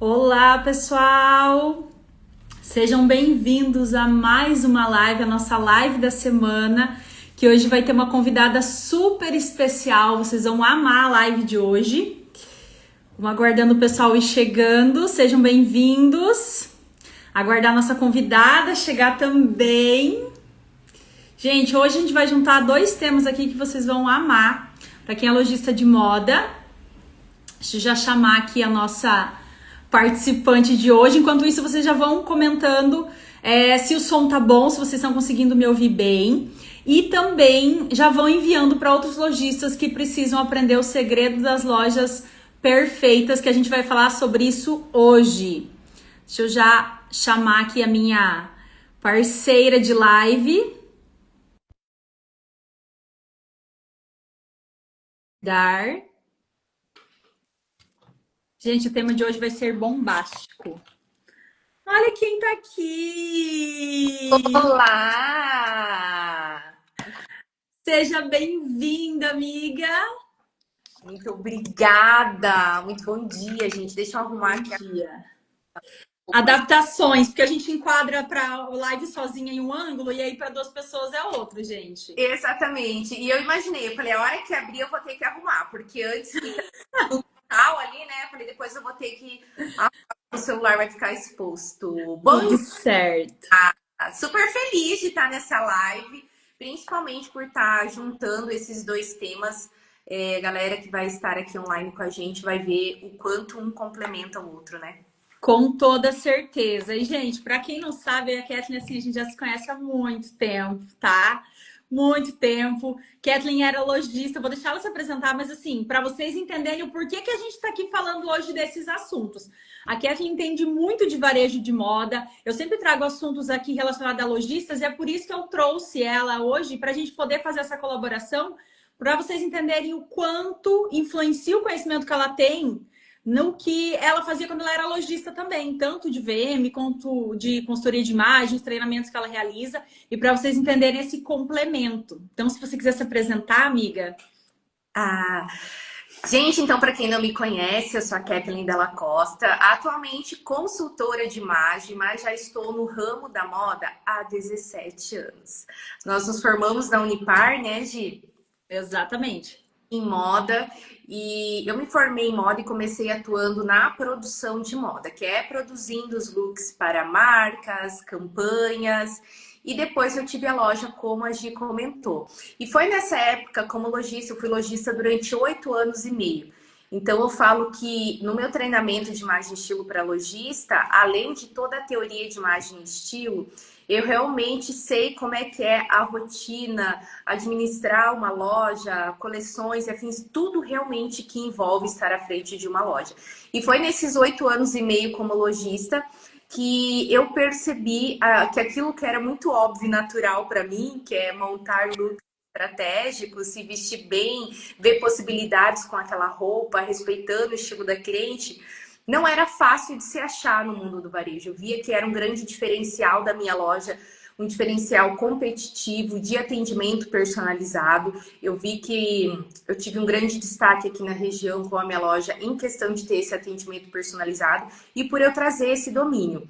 Olá, pessoal! Sejam bem-vindos a mais uma live, a nossa live da semana, que hoje vai ter uma convidada super especial. Vocês vão amar a live de hoje. Vamos aguardando o pessoal ir chegando. Sejam bem-vindos. Aguardar a nossa convidada chegar também. Gente, hoje a gente vai juntar dois temas aqui que vocês vão amar. Para quem é lojista de moda, deixa eu já chamar aqui a nossa participante de hoje. Enquanto isso, vocês já vão comentando se o som tá bom, se vocês estão conseguindo me ouvir bem. E também já vão enviando para outros lojistas que precisam aprender o segredo das lojas perfeitas, que a gente vai falar sobre isso hoje. Deixa eu já chamar aqui a minha parceira de live. Gente, o tema de hoje vai ser bombástico. Olha quem tá aqui! Olá! Seja bem-vinda, amiga! Muito obrigada! Muito bom dia, gente. Deixa eu arrumar aqui. Dia. Adaptações, porque a gente enquadra para o live sozinha em um ângulo e aí para duas pessoas é outro, gente. Exatamente. E eu imaginei, eu falei, a hora que abrir eu vou ter que arrumar, porque antes fica no tal ali, né? Eu falei, depois eu vou ter que arrumar, o celular vai ficar exposto. Bom Tudo certo. Super feliz de estar nessa live, principalmente por estar juntando esses dois temas. Galera que vai estar aqui online com a gente vai ver o quanto um complementa o outro, né? Com toda certeza. E, gente, para quem não sabe, a Kathleen, assim, a gente já se conhece há muito tempo, tá? Muito tempo. Kathleen era lojista, vou deixar ela se apresentar, mas assim, para vocês entenderem o porquê que a gente está aqui falando hoje desses assuntos. A Kathleen entende muito de varejo de moda. Eu sempre trago assuntos aqui relacionados a lojistas e é por isso que eu trouxe ela hoje para a gente poder fazer essa colaboração, para vocês entenderem o quanto influencia o conhecimento que ela tem no que ela fazia quando ela era lojista também, tanto de VM quanto de consultoria de imagens, treinamentos que ela realiza, e para vocês entenderem esse complemento. Então, se você quiser se apresentar, amiga. Gente, então, para quem não me conhece, eu sou a Kathleen Della Costa, atualmente consultora de imagem, mas já estou no ramo da moda há 17 anos. Nós nos formamos na Unipar, né, Gi? Exatamente. Em moda, e eu me formei em moda e comecei atuando na produção de moda, que é produzindo os looks para marcas, campanhas, e depois eu tive a loja, como a Gi comentou. E foi nessa época, como lojista, eu fui lojista durante 8 anos e meio. Então eu falo que no meu treinamento de imagem e estilo para lojista, além de toda a teoria de imagem e estilo, eu realmente sei como é que é a rotina, administrar uma loja, coleções e afins, tudo realmente que envolve estar à frente de uma loja. E foi nesses 8 anos e meio como lojista que eu percebi que aquilo que era muito óbvio e natural para mim, que é montar looks estratégicos, se vestir bem, ver possibilidades com aquela roupa, respeitando o estilo da cliente, não era fácil de se achar no mundo do varejo. Eu via que era um grande diferencial da minha loja, um diferencial competitivo de atendimento personalizado. Eu vi que eu tive um grande destaque aqui na região com a minha loja em questão de ter esse atendimento personalizado e por eu trazer esse domínio.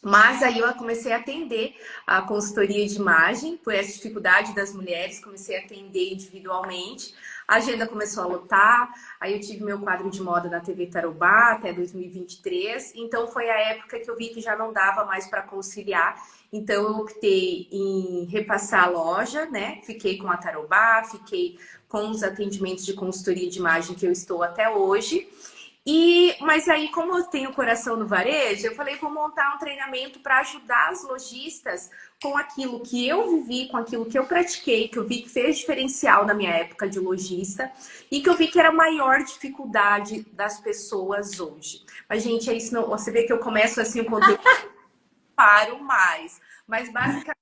Mas aí eu comecei a atender a consultoria de imagem, por essa dificuldade das mulheres, comecei a atender individualmente. A agenda começou a lotar, aí eu tive meu quadro de moda na TV Tarobá até 2023. Então foi a época que eu vi que já não dava mais para conciliar. Então eu optei em repassar a loja, né? Fiquei com a Tarobá, fiquei com os atendimentos de consultoria de imagem que eu estou até hoje. Mas aí, como eu tenho coração no varejo, eu falei, vou montar um treinamento para ajudar as lojistas com aquilo que eu vivi, com aquilo que eu pratiquei, que eu vi que fez diferencial na minha época de lojista e que eu vi que era a maior dificuldade das pessoas hoje. Mas, gente, é isso, não, você vê que eu começo assim o conteúdo, paro mais. Mas, basicamente,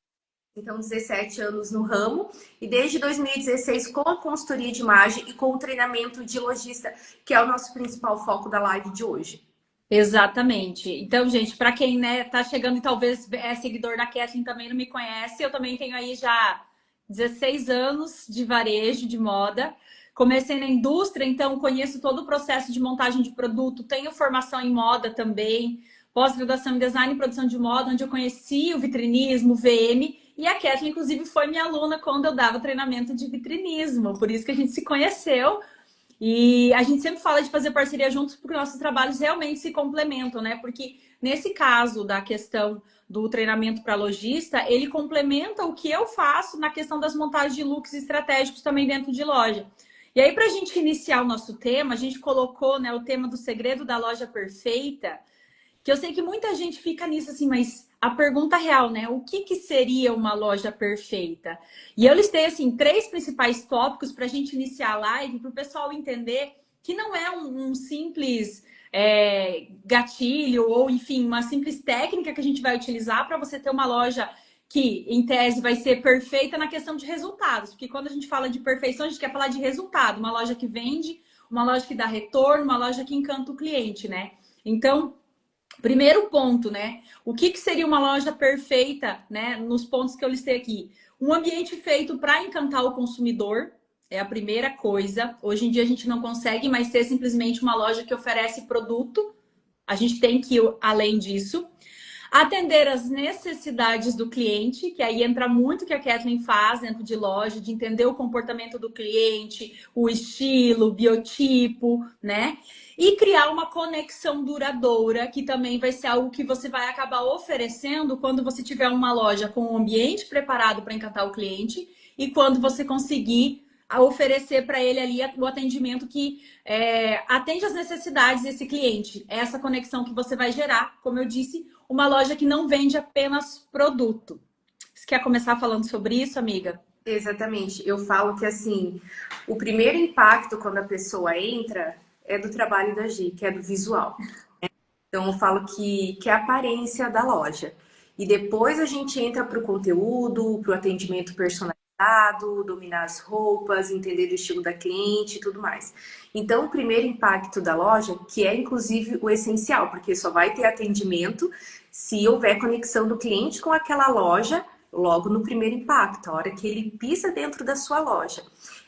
então 17 anos no ramo e desde 2016 com a consultoria de imagem e com o treinamento de lojista, que é o nosso principal foco da live de hoje. Exatamente. Então, gente, para quem, né, tá chegando e talvez é seguidor da Kathleen também não me conhece, eu também tenho aí já 16 anos de varejo de moda. Comecei na indústria, então conheço todo o processo de montagem de produto, tenho formação em moda também, pós-graduação em design e produção de moda, onde eu conheci o vitrinismo, o VM, e a Kathleen, inclusive, foi minha aluna quando eu dava treinamento de vitrinismo, por isso que a gente se conheceu. E a gente sempre fala de fazer parceria juntos porque nossos trabalhos realmente se complementam, né? Porque nesse caso da questão do treinamento para lojista, ele complementa o que eu faço na questão das montagens de looks estratégicos também dentro de loja. E aí, para a gente iniciar o nosso tema, a gente colocou, né, o tema do segredo da loja perfeita, que eu sei que muita gente fica nisso assim, mas a pergunta real, né? O que, que seria uma loja perfeita? E eu listei, assim, 3 principais tópicos para a gente iniciar a live, para o pessoal entender que não é um simples gatilho ou, enfim, uma simples técnica que a gente vai utilizar para você ter uma loja que, em tese, vai ser perfeita na questão de resultados. Porque quando a gente fala de perfeição, a gente quer falar de resultado. Uma loja que vende, uma loja que dá retorno, uma loja que encanta o cliente, né? Então, primeiro ponto, né? O que seria uma loja perfeita, né? Nos pontos que eu listei aqui. Um ambiente feito para encantar o consumidor é a primeira coisa. Hoje em dia a gente não consegue mais ser simplesmente uma loja que oferece produto. A gente tem que ir além disso. Atender as necessidades do cliente, que aí entra muito o que a Kathleen faz dentro de loja, de entender o comportamento do cliente, o estilo, o biotipo, né? E criar uma conexão duradoura, que também vai ser algo que você vai acabar oferecendo quando você tiver uma loja com um ambiente preparado para encantar o cliente e quando você conseguir oferecer para ele ali o atendimento que atende às necessidades desse cliente. É essa conexão que você vai gerar, como eu disse, uma loja que não vende apenas produto. Você quer começar falando sobre isso, amiga? Exatamente. Eu falo que, assim, o primeiro impacto quando a pessoa entra é do trabalho da Gi, que é do visual. Então, eu falo que é a aparência da loja. E depois a gente entra para o conteúdo, para o atendimento personalizado, dominar as roupas, entender o estilo da cliente e tudo mais. Então, o primeiro impacto da loja, que é inclusive o essencial, porque só vai ter atendimento se houver conexão do cliente com aquela loja logo no primeiro impacto, a hora que ele pisa dentro da sua loja,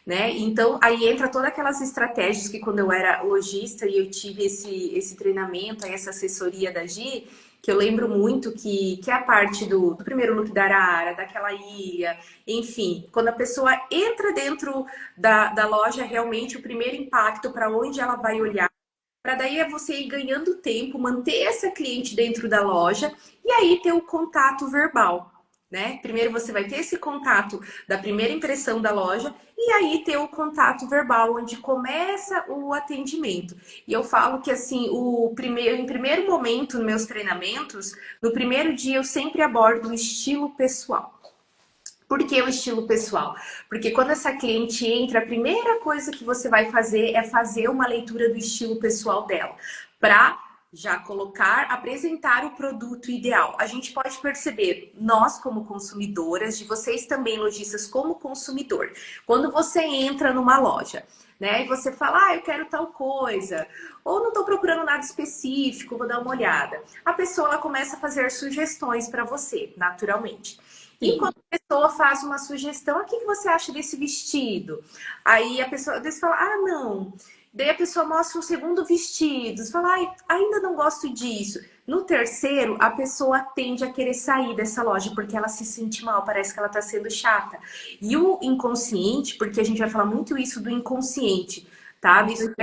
né? Então, aí entra todas aquelas estratégias que quando eu era lojista e eu tive esse treinamento, essa assessoria da Gi, que eu lembro muito que é a parte do primeiro look da Arara, daquela ilha, enfim, quando a pessoa entra dentro da loja, realmente o primeiro impacto para onde ela vai olhar, para daí é você ir ganhando tempo, manter essa cliente dentro da loja e aí ter o contato verbal. Né? Primeiro você vai ter esse contato da primeira impressão da loja e aí ter o contato verbal, onde começa o atendimento. E eu falo que assim, em primeiro momento, nos meus treinamentos, no primeiro dia eu sempre abordo o estilo pessoal. Por que o estilo pessoal? Porque quando essa cliente entra, a primeira coisa que você vai fazer é fazer uma leitura do estilo pessoal dela, para já apresentar o produto ideal. A gente pode perceber, nós como consumidoras, de vocês também lojistas como consumidor, quando você entra numa loja, né, e você fala, eu quero tal coisa, ou não estou procurando nada específico, vou dar uma olhada. A pessoa ela começa a fazer sugestões para você, naturalmente. E quando a pessoa faz uma sugestão, o que você acha desse vestido? Aí a pessoa às vezes fala, não. Daí a pessoa mostra um segundo vestido, você fala, ainda não gosto disso. No terceiro, a pessoa tende a querer sair dessa loja, porque ela se sente mal, parece que ela está sendo chata. E o inconsciente, porque a gente vai falar muito isso do inconsciente, tá? Isso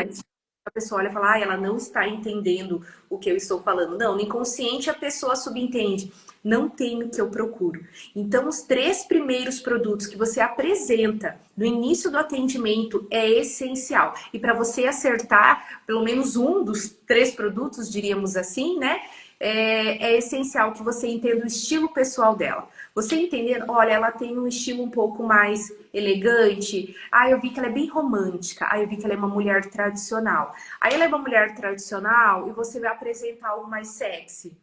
a pessoa olha e fala, ela não está entendendo o que eu estou falando. Não, no inconsciente a pessoa subentende, não tem o que eu procuro. Então, os 3 primeiros produtos que você apresenta no início do atendimento é essencial. E para você acertar pelo menos um dos 3 produtos, diríamos assim, né? É essencial que você entenda o estilo pessoal dela. Você entendendo, olha, ela tem um estilo um pouco mais elegante. Eu vi que ela é bem romântica. Eu vi que ela é uma mulher tradicional. Aí ela é uma mulher tradicional e você vai apresentar algo mais sexy.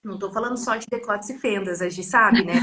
Não tô falando só de decotes e fendas, a gente sabe, né?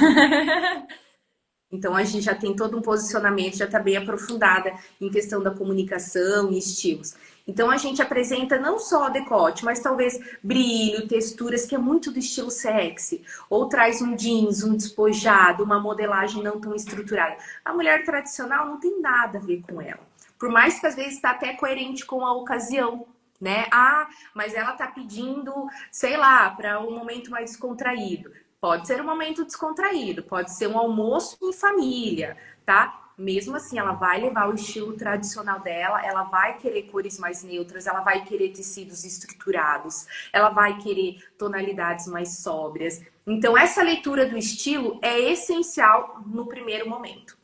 Então a gente já tem todo um posicionamento, já está bem aprofundada em questão da comunicação e estilos. Então a gente apresenta não só decote, mas talvez brilho, texturas, que é muito do estilo sexy. Ou traz um jeans, um despojado, uma modelagem não tão estruturada. A mulher tradicional não tem nada a ver com ela. Por mais que às vezes está até coerente com a ocasião, né? Ah, mas ela tá pedindo, sei lá, para um momento mais descontraído. Pode ser um momento descontraído, pode ser um almoço em família, tá? Mesmo assim, ela vai levar o estilo tradicional dela, ela vai querer cores mais neutras, ela vai querer tecidos estruturados, ela vai querer tonalidades mais sóbrias. Então, essa leitura do estilo é essencial no primeiro momento.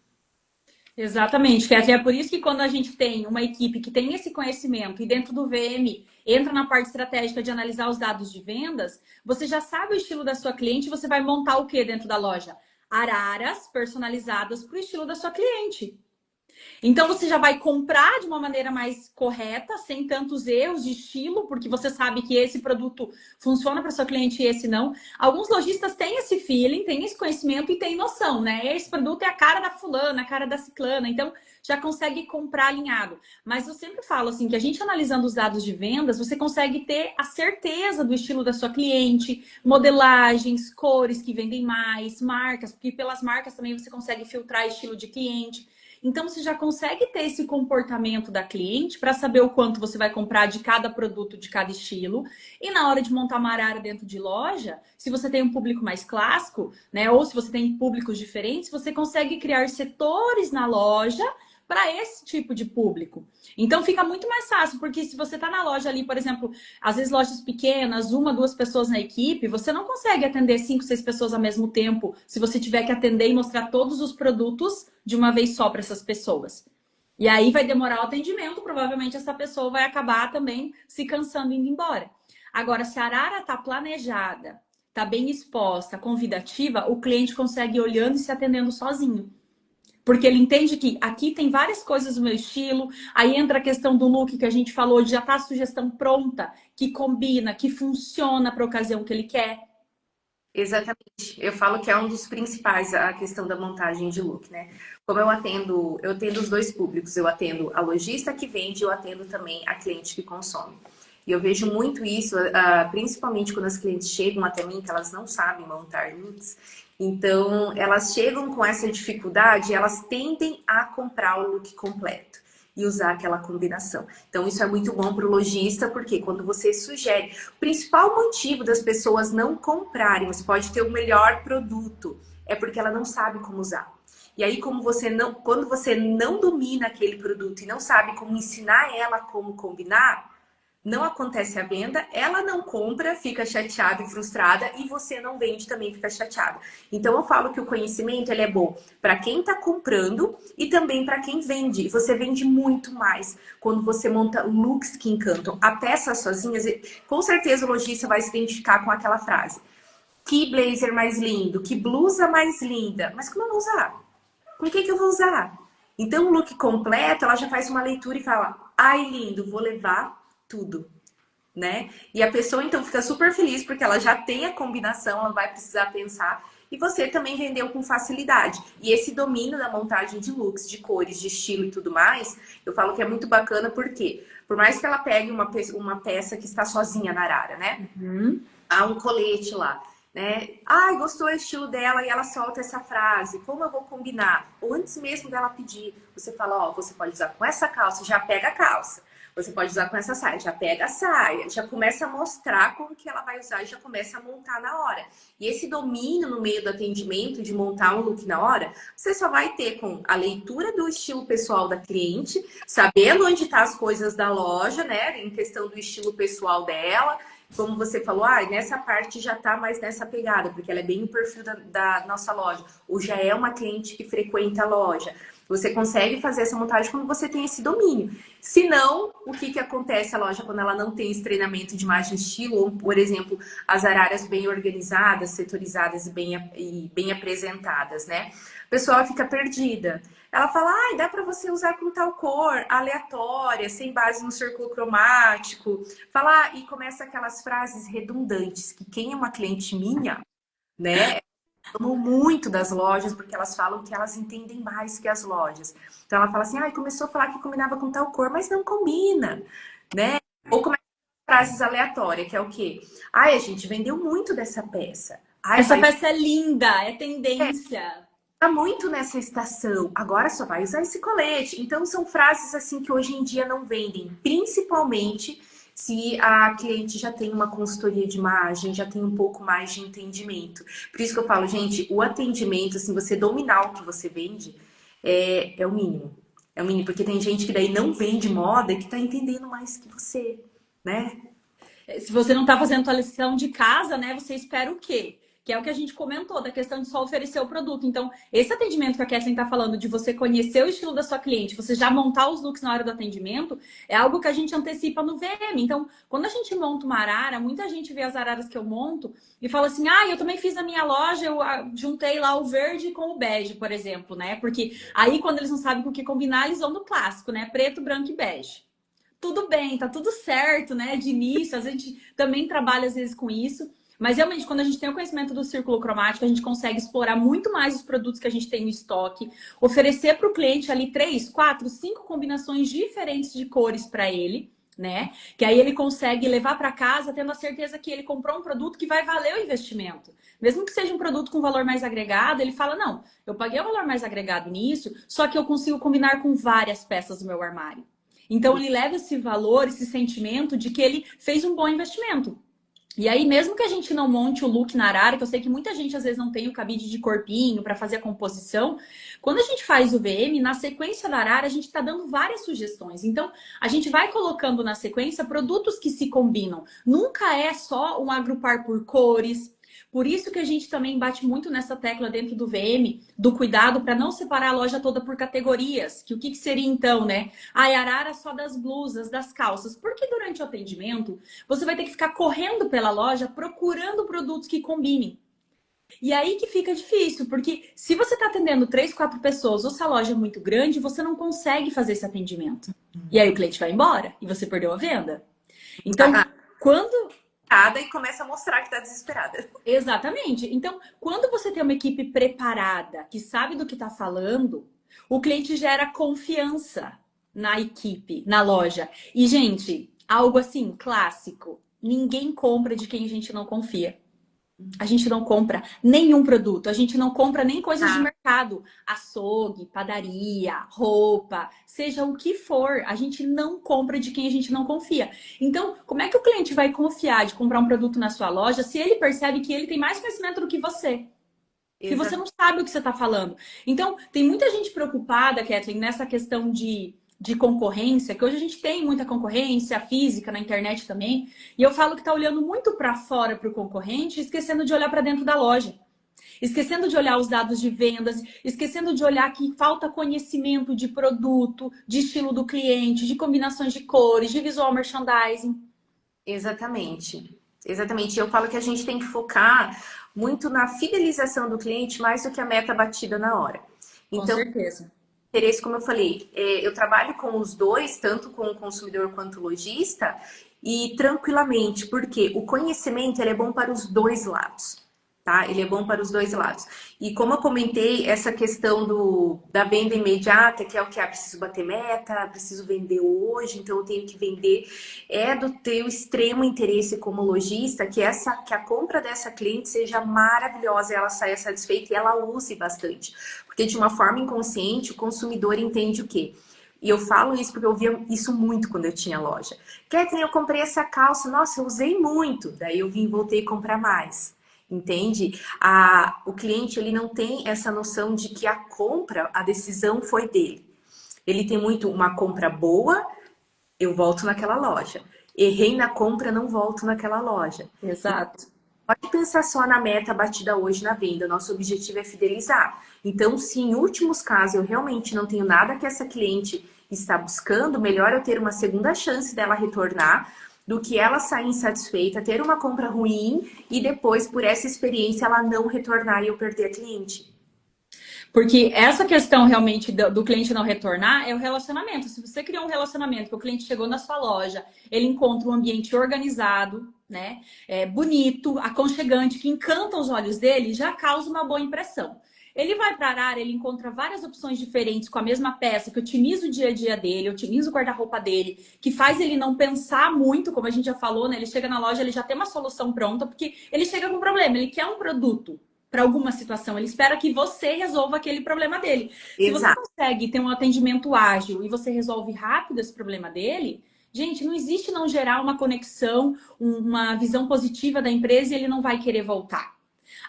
Exatamente, que é por isso que quando a gente tem uma equipe que tem esse conhecimento e dentro do VM entra na parte estratégica de analisar os dados de vendas, você já sabe o estilo da sua cliente, você vai montar o que dentro da loja? Araras personalizadas para o estilo da sua cliente. Então você já vai comprar de uma maneira mais correta, sem tantos erros de estilo, porque você sabe que esse produto funciona para sua cliente e esse não. Alguns lojistas têm esse feeling, têm esse conhecimento e têm noção, né? Esse produto é a cara da fulana, a cara da ciclana, então já consegue comprar alinhado. Mas eu sempre falo assim, que a gente analisando os dados de vendas, você consegue ter a certeza do estilo da sua cliente, modelagens, cores que vendem mais, marcas, porque pelas marcas também você consegue filtrar estilo de cliente. Então, você já consegue ter esse comportamento da cliente para saber o quanto você vai comprar de cada produto, de cada estilo. E na hora de montar uma área dentro de loja, se você tem um público mais clássico, né? Ou se você tem públicos diferentes, você consegue criar setores na loja para esse tipo de público. Então fica muito mais fácil, porque se você está na loja ali, por exemplo, às vezes lojas pequenas, uma, duas pessoas na equipe, você não consegue atender 5, 6 pessoas ao mesmo tempo, se você tiver que atender e mostrar todos os produtos de uma vez só para essas pessoas. E aí vai demorar o atendimento, provavelmente essa pessoa vai acabar também se cansando e indo embora. Agora, se a arara está planejada, está bem exposta, convidativa, o cliente consegue ir olhando e se atendendo sozinho. Porque ele entende que aqui tem várias coisas do meu estilo. Aí entra a questão do look que a gente falou, de já tá a sugestão pronta, que combina, que funciona para a ocasião que ele quer. Exatamente. Eu falo que é um dos principais a questão da montagem de look, né? Como eu atendo os dois públicos. Eu atendo a lojista que vende, eu atendo também a cliente que consome. E eu vejo muito isso, principalmente quando as clientes chegam até mim, que elas não sabem montar looks. Então, elas chegam com essa dificuldade, elas tendem a comprar o look completo e usar aquela combinação. Então, isso é muito bom para o lojista, porque quando você sugere, o principal motivo das pessoas não comprarem, você pode ter o melhor produto, é porque ela não sabe como usar. E aí, quando você não domina aquele produto e não sabe como ensinar ela como combinar, não acontece a venda, ela não compra, fica chateada e frustrada, e você não vende, também fica chateada. Então eu falo que o conhecimento ele é bom para quem está comprando e também para quem vende. Você vende muito mais quando você monta looks que encantam. A peça sozinha, com certeza o lojista vai se identificar com aquela frase. Que blazer mais lindo, que blusa mais linda. Mas como eu vou usar? Com o que eu vou usar? Então o look completo, ela já faz uma leitura e fala, ai lindo, vou levar tudo, né? E a pessoa então fica super feliz porque ela já tem a combinação, ela vai precisar pensar e você também vendeu com facilidade. E esse domínio da montagem de looks, de cores, de estilo e tudo mais, eu falo que é muito bacana porque por mais que ela pegue uma peça que está sozinha na arara, né? Há um colete lá, né? Ai, gostou do estilo dela e ela solta essa frase. Como eu vou combinar? Ou antes mesmo dela pedir, você fala, ó, você pode usar com essa calça, já pega a calça. Você pode usar com essa saia, já pega a saia, já começa a mostrar como que ela vai usar e já começa a montar na hora. E esse domínio no meio do atendimento, de montar um look na hora, você só vai ter com a leitura do estilo pessoal da cliente, sabendo onde tá as coisas da loja, né, em questão do estilo pessoal dela. Como você falou, nessa parte já tá mais nessa pegada, porque ela é bem o perfil da nossa loja. Ou já é uma cliente que frequenta a loja. Você consegue fazer essa montagem quando você tem esse domínio. Se não, o que acontece a loja quando ela não tem esse treinamento de imagem e estilo, ou, por exemplo, as araras bem organizadas, setorizadas e bem apresentadas, né? A pessoa fica perdida. Ela fala, dá para você usar com tal cor, aleatória, sem base no círculo cromático. Fala, e começa aquelas frases redundantes, que quem é uma cliente minha, né? Amo muito das lojas, porque elas falam que elas entendem mais que as lojas. Então ela fala assim, começou a falar que combinava com tal cor, mas não combina, né? Ou começa frases aleatórias, que é o quê? A gente vendeu muito dessa peça. Essa peça é linda, é tendência. tá muito nessa estação. Agora só vai usar esse colete. Então são frases assim que hoje em dia não vendem, principalmente se a cliente já tem uma consultoria de imagem, já tem um pouco mais de entendimento. Por isso que eu falo, gente, o atendimento, assim, você dominar o que você vende, é o mínimo. É o mínimo, porque tem gente que daí não vende moda e que tá entendendo mais que você, né? Se você não está fazendo a lição de casa, né, você espera o quê? Que é o que a gente comentou, da questão de só oferecer o produto. Então, esse atendimento que a Kathleen está falando, de você conhecer o estilo da sua cliente, você já montar os looks na hora do atendimento, é algo que a gente antecipa no VM. Então, quando a gente monta uma arara, muita gente vê as araras que eu monto e fala assim, eu também fiz a minha loja, eu juntei lá o verde com o bege, por exemplo, né? Porque aí, quando eles não sabem com o que combinar, eles vão do clássico, né? Preto, branco e bege. Tudo bem, tá tudo certo, né? De início, a gente também trabalha às vezes com isso. Mas realmente, quando a gente tem o conhecimento do círculo cromático, a gente consegue explorar muito mais os produtos que a gente tem no estoque, oferecer para o cliente ali 3, 4, 5 combinações diferentes de cores para ele, né? Que aí ele consegue levar para casa tendo a certeza que ele comprou um produto que vai valer o investimento. Mesmo que seja um produto com valor mais agregado, ele fala: não, eu paguei o valor mais agregado nisso, só que eu consigo combinar com várias peças do meu armário. Então, ele leva esse valor, esse sentimento de que ele fez um bom investimento. E aí, mesmo que a gente não monte o look na arara, que eu sei que muita gente às vezes não tem o cabide de corpinho para fazer a composição, quando a gente faz o VM, na sequência da arara, a gente está dando várias sugestões. Então, a gente vai colocando na sequência produtos que se combinam. Nunca é só um agrupar por cores. Por isso que a gente também bate muito nessa tecla dentro do VM, do cuidado para não separar a loja toda por categorias. Que o que seria então, né? A arara só das blusas, das calças. Porque durante o atendimento, você vai ter que ficar correndo pela loja procurando produtos que combinem. E aí que fica difícil, porque se você está atendendo 3, 4 pessoas ou se a loja é muito grande, você não consegue fazer esse atendimento. E aí o cliente vai embora e você perdeu a venda. Então, quando... E começa a mostrar que tá desesperada. Exatamente. Então, quando você tem uma equipe preparada, que sabe do que está falando, o cliente gera confiança na equipe, na loja. E, gente, algo assim, clássico. Ninguém compra de quem a gente não confia. A gente não compra nenhum produto, a gente não compra nem coisas de mercado, açougue, padaria, roupa, seja o que for, a gente não compra de quem a gente não confia. Então, como é que o cliente vai confiar de comprar um produto na sua loja se ele percebe que ele tem mais conhecimento do que você? Que você não sabe o que você está falando. Então, tem muita gente preocupada, Kathleen, nessa questão de concorrência, que hoje a gente tem muita concorrência física na internet também, e eu falo que está olhando muito para fora para o concorrente, esquecendo de olhar para dentro da loja. Esquecendo de olhar os dados de vendas, esquecendo de olhar que falta conhecimento de produto, de estilo do cliente, de combinações de cores, de visual merchandising. Exatamente. Exatamente. Eu falo que a gente tem que focar muito na fidelização do cliente mais do que a meta batida na hora. Então, com certeza. Interesse, como eu falei, eu trabalho com os dois, tanto com o consumidor quanto o lojista, e tranquilamente, porque o conhecimento ele é bom para os dois lados. Tá? Ele é bom para os dois lados. E como eu comentei, essa questão da venda imediata, que é o que preciso bater meta, preciso vender hoje, então eu tenho que vender, é do teu extremo interesse como lojista, que a compra dessa cliente seja maravilhosa, ela saia satisfeita e ela use bastante. Porque de uma forma inconsciente, o consumidor entende o quê? E eu falo isso porque eu via isso muito quando eu tinha loja. Kathleen, eu comprei essa calça, nossa, eu usei muito. Daí eu voltei a comprar mais. Entende? O cliente ele não tem essa noção de que a compra, a decisão foi dele. Ele tem muito uma compra boa, eu volto naquela loja. Errei na compra, não volto naquela loja. Exato. Pode pensar só na meta batida hoje na venda. Nosso objetivo é fidelizar. Então, se em últimos casos eu realmente não tenho nada que essa cliente está buscando, melhor eu ter uma segunda chance dela retornar do que ela sair insatisfeita, ter uma compra ruim e depois, por essa experiência, ela não retornar e eu perder a cliente. Porque essa questão realmente do cliente não retornar é o relacionamento. Se você criou um relacionamento que o cliente chegou na sua loja, ele encontra um ambiente organizado, né, bonito, aconchegante, que encanta os olhos dele, já causa uma boa impressão. Ele vai para a arara, ele encontra várias opções diferentes com a mesma peça, que otimiza o dia a dia dele, otimiza o guarda-roupa dele, que faz ele não pensar muito, como a gente já falou, né? Ele chega na loja, ele já tem uma solução pronta, porque ele chega com um problema, ele quer um produto. para alguma situação, ele espera que você resolva aquele problema dele. Se você Exato. consegue ter um atendimento ágil e você resolve rápido esse problema dele, gente, não existe não gerar uma conexão, uma visão positiva da empresa e ele não vai querer voltar.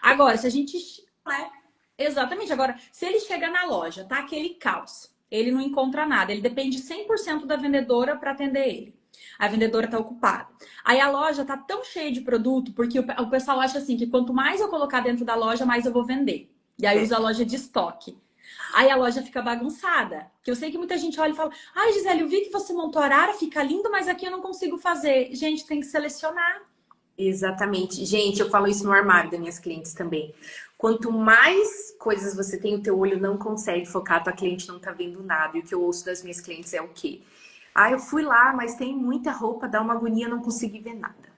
Agora, se a gente... né? Exatamente. Agora, se ele chega na loja, tá aquele caos, ele não encontra nada, ele depende 100% da vendedora para atender ele. A vendedora tá ocupada. Aí a loja tá tão cheia de produto, porque o pessoal acha assim que quanto mais eu colocar dentro da loja, mais eu vou vender. E aí usa a loja de estoque. Aí a loja fica bagunçada. Que eu sei que muita gente olha e fala: ai, Gisele, eu vi que você montou arara, fica lindo, mas aqui eu não consigo fazer. Gente, tem que selecionar. Exatamente. Gente, eu falo isso no armário das minhas clientes também. Quanto mais coisas você tem, o teu olho não consegue focar, tua cliente não tá vendo nada. E o que eu ouço das minhas clientes é o quê? Ah, eu fui lá, mas tem muita roupa, dá uma agonia, não consegui ver nada.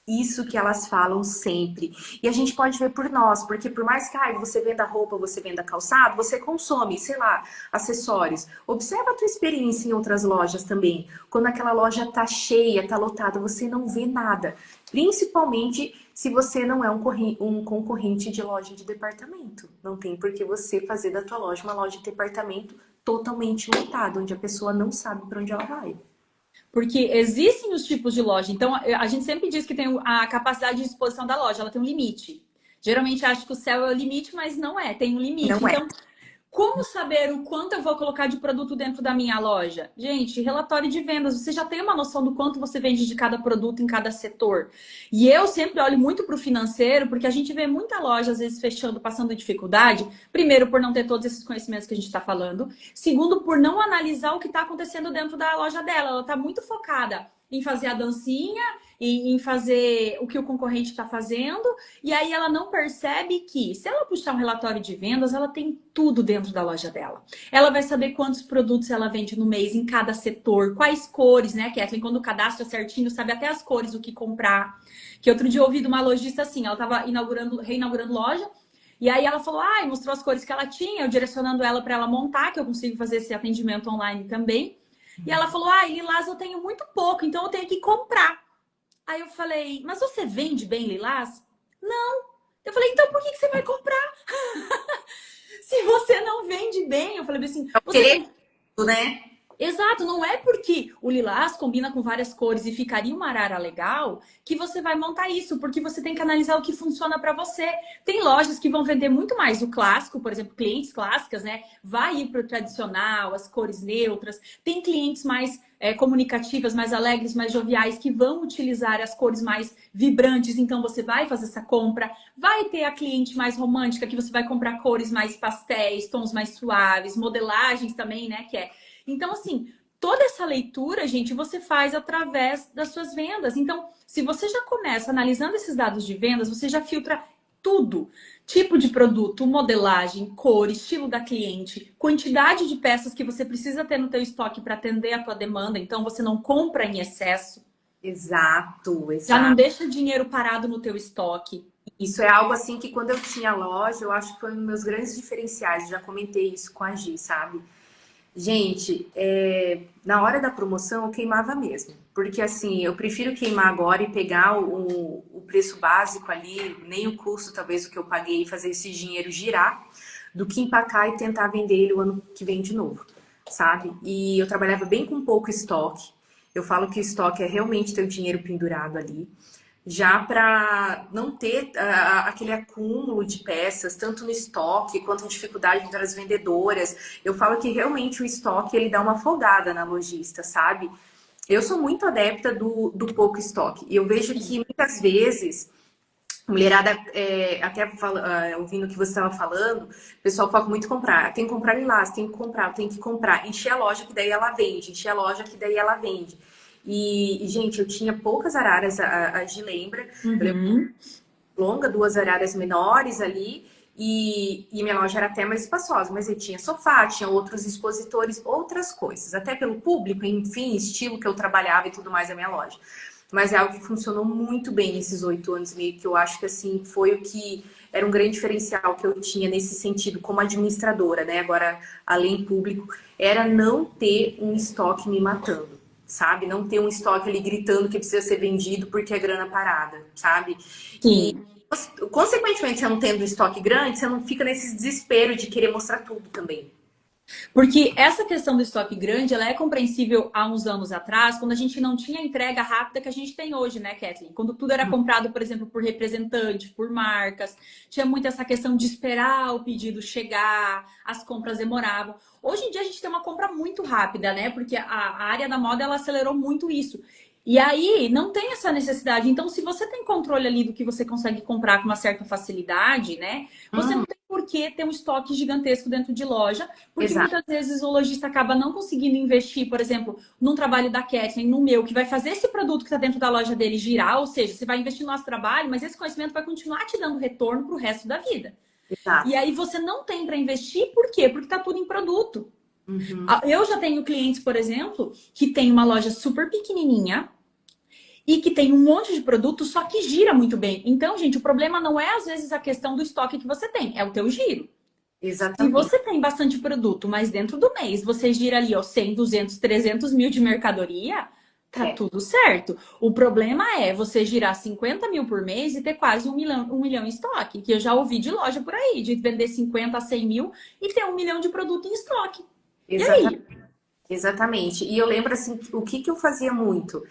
Isso que elas falam sempre. E a gente pode ver por nós, porque por mais que você venda roupa, você venda calçado, você consome, sei lá, acessórios. Observa a tua experiência em outras lojas também. Quando aquela loja tá cheia, tá lotada, você não vê nada. Principalmente se você não é um concorrente de loja de departamento. Não tem por que você fazer da tua loja uma loja de departamento totalmente lotada, onde a pessoa não sabe para onde ela vai. Porque existem os tipos de loja. Então, a gente sempre diz que tem a capacidade de exposição da loja, ela tem um limite. Geralmente acho que o céu é o limite, mas não é, tem um limite. Não é. Então, como saber o quanto eu vou colocar de produto dentro da minha loja? Gente, relatório de vendas. Você já tem uma noção do quanto você vende de cada produto em cada setor. E eu sempre olho muito para o financeiro, porque a gente vê muita loja, às vezes, fechando, passando dificuldade. Primeiro, por não ter todos esses conhecimentos que a gente está falando. Segundo, por não analisar o que está acontecendo dentro da loja dela. Ela está muito focada em fazer a dancinha, em fazer o que o concorrente está fazendo, e aí ela não percebe que, se ela puxar um relatório de vendas, ela tem tudo dentro da loja dela. Ela vai saber quantos produtos ela vende no mês em cada setor, quais cores, né, Kathleen? Quando cadastra certinho, sabe até as cores, o que comprar. Que outro dia eu ouvi de uma lojista assim, ela estava reinaugurando loja, e aí ela falou, mostrou as cores que ela tinha, eu direcionando ela para ela montar, que eu consigo fazer esse atendimento online também. E ela falou, lilás eu tenho muito pouco, então eu tenho que comprar. Aí eu falei, mas você vende bem lilás? Não. Eu falei, então por que você vai comprar? Se você não vende bem, eu falei assim, Querer tudo, né? Exato, não é porque o lilás combina com várias cores e ficaria uma arara legal que você vai montar isso, porque você tem que analisar o que funciona para você. Tem lojas que vão vender muito mais o clássico, por exemplo, clientes clássicas, né? Vai ir para o tradicional, as cores neutras. Tem clientes mais comunicativas, mais alegres, mais joviais, que vão utilizar as cores mais vibrantes, então você vai fazer essa compra. Vai ter a cliente mais romântica, que você vai comprar cores mais pastéis, tons mais suaves, modelagens também, né? Então, assim, toda essa leitura, gente, você faz através das suas vendas. Então, se você já começa analisando esses dados de vendas, você já filtra tudo. Tipo de produto, modelagem, cor, estilo da cliente, quantidade de peças que você precisa ter no teu estoque para atender a tua demanda. Então, você não compra em excesso. Exato. Já não deixa dinheiro parado no teu estoque. Isso é algo assim que quando eu tinha loja, eu acho que foi um dos meus grandes diferenciais. Já comentei isso com a Gi, sabe? Gente, na hora da promoção eu queimava mesmo. Porque assim, eu prefiro queimar agora e pegar o preço básico ali, nem o custo talvez do que eu paguei e fazer esse dinheiro girar, do que empacar e tentar vender ele o ano que vem de novo, sabe? E eu trabalhava bem com pouco estoque. Eu falo que estoque é realmente ter o dinheiro pendurado ali, já para não ter aquele acúmulo de peças, tanto no estoque quanto a dificuldade das vendedoras. Eu falo que realmente o estoque ele dá uma folgada na lojista, sabe? Eu sou muito adepta do pouco estoque. E eu vejo que muitas vezes, mulherada, até ouvindo o que você estava falando, o pessoal foca muito em comprar. Tem que comprar lilás, tem que comprar, tem que comprar. Encher a loja que daí ela vende, encher a loja que daí ela vende. E, gente, eu tinha poucas araras, a Gi lembra. Eu lembro longa, 2 araras menores ali. E minha loja era até mais espaçosa, mas eu tinha sofá, tinha outros expositores, outras coisas. Até pelo público, enfim, estilo que eu trabalhava e tudo mais na minha loja. Mas é algo que funcionou muito bem nesses 8 anos e meio, que eu acho que assim, foi o que era um grande diferencial que eu tinha nesse sentido, como administradora, né? Agora, além público, era não ter um estoque me matando. sabe? Não ter um estoque ali gritando que precisa ser vendido porque é grana parada, sabe? E, Sim. consequentemente, você não tendo estoque grande, você não fica nesse desespero de querer mostrar tudo também. Porque essa questão do estoque grande, ela é compreensível há uns anos atrás, quando a gente não tinha a entrega rápida que a gente tem hoje, né, Kathleen? Quando tudo era comprado, por exemplo, por representante, por marcas, tinha muito essa questão de esperar o pedido chegar, as compras demoravam. Hoje em dia a gente tem uma compra muito rápida, né? Porque a área da moda, ela acelerou muito isso. E aí, não tem essa necessidade. Então, se você tem controle ali do que você consegue comprar com uma certa facilidade, né? Você não Hum, tem por que ter um estoque gigantesco dentro de loja, porque exato, muitas vezes o lojista acaba não conseguindo investir, por exemplo, num trabalho da Kathleen, no meu, que vai fazer esse produto que está dentro da loja dele girar, ou seja, você vai investir no nosso trabalho, mas esse conhecimento vai continuar te dando retorno para o resto da vida. E exato. aí você não tem para investir, por quê? Porque está tudo em produto. Uhum. Eu já tenho clientes, por exemplo, que tem uma loja super pequenininha, e que tem um monte de produto, só que gira muito bem. Então, gente, o problema não é às vezes a questão do estoque que você tem, é o teu giro. Se Exatamente, você tem bastante produto, mas dentro do mês você gira ali, ó, 100, 200, 300 mil de mercadoria, tá é, tudo certo. O problema é você girar 50 mil por mês e ter quase um milhão em estoque, que eu já ouvi de loja por aí, de vender 50 a 100 mil e ter 1 milhão de produto em estoque. E exatamente. aí? Exatamente. E eu lembro assim, o que que eu fazia muito?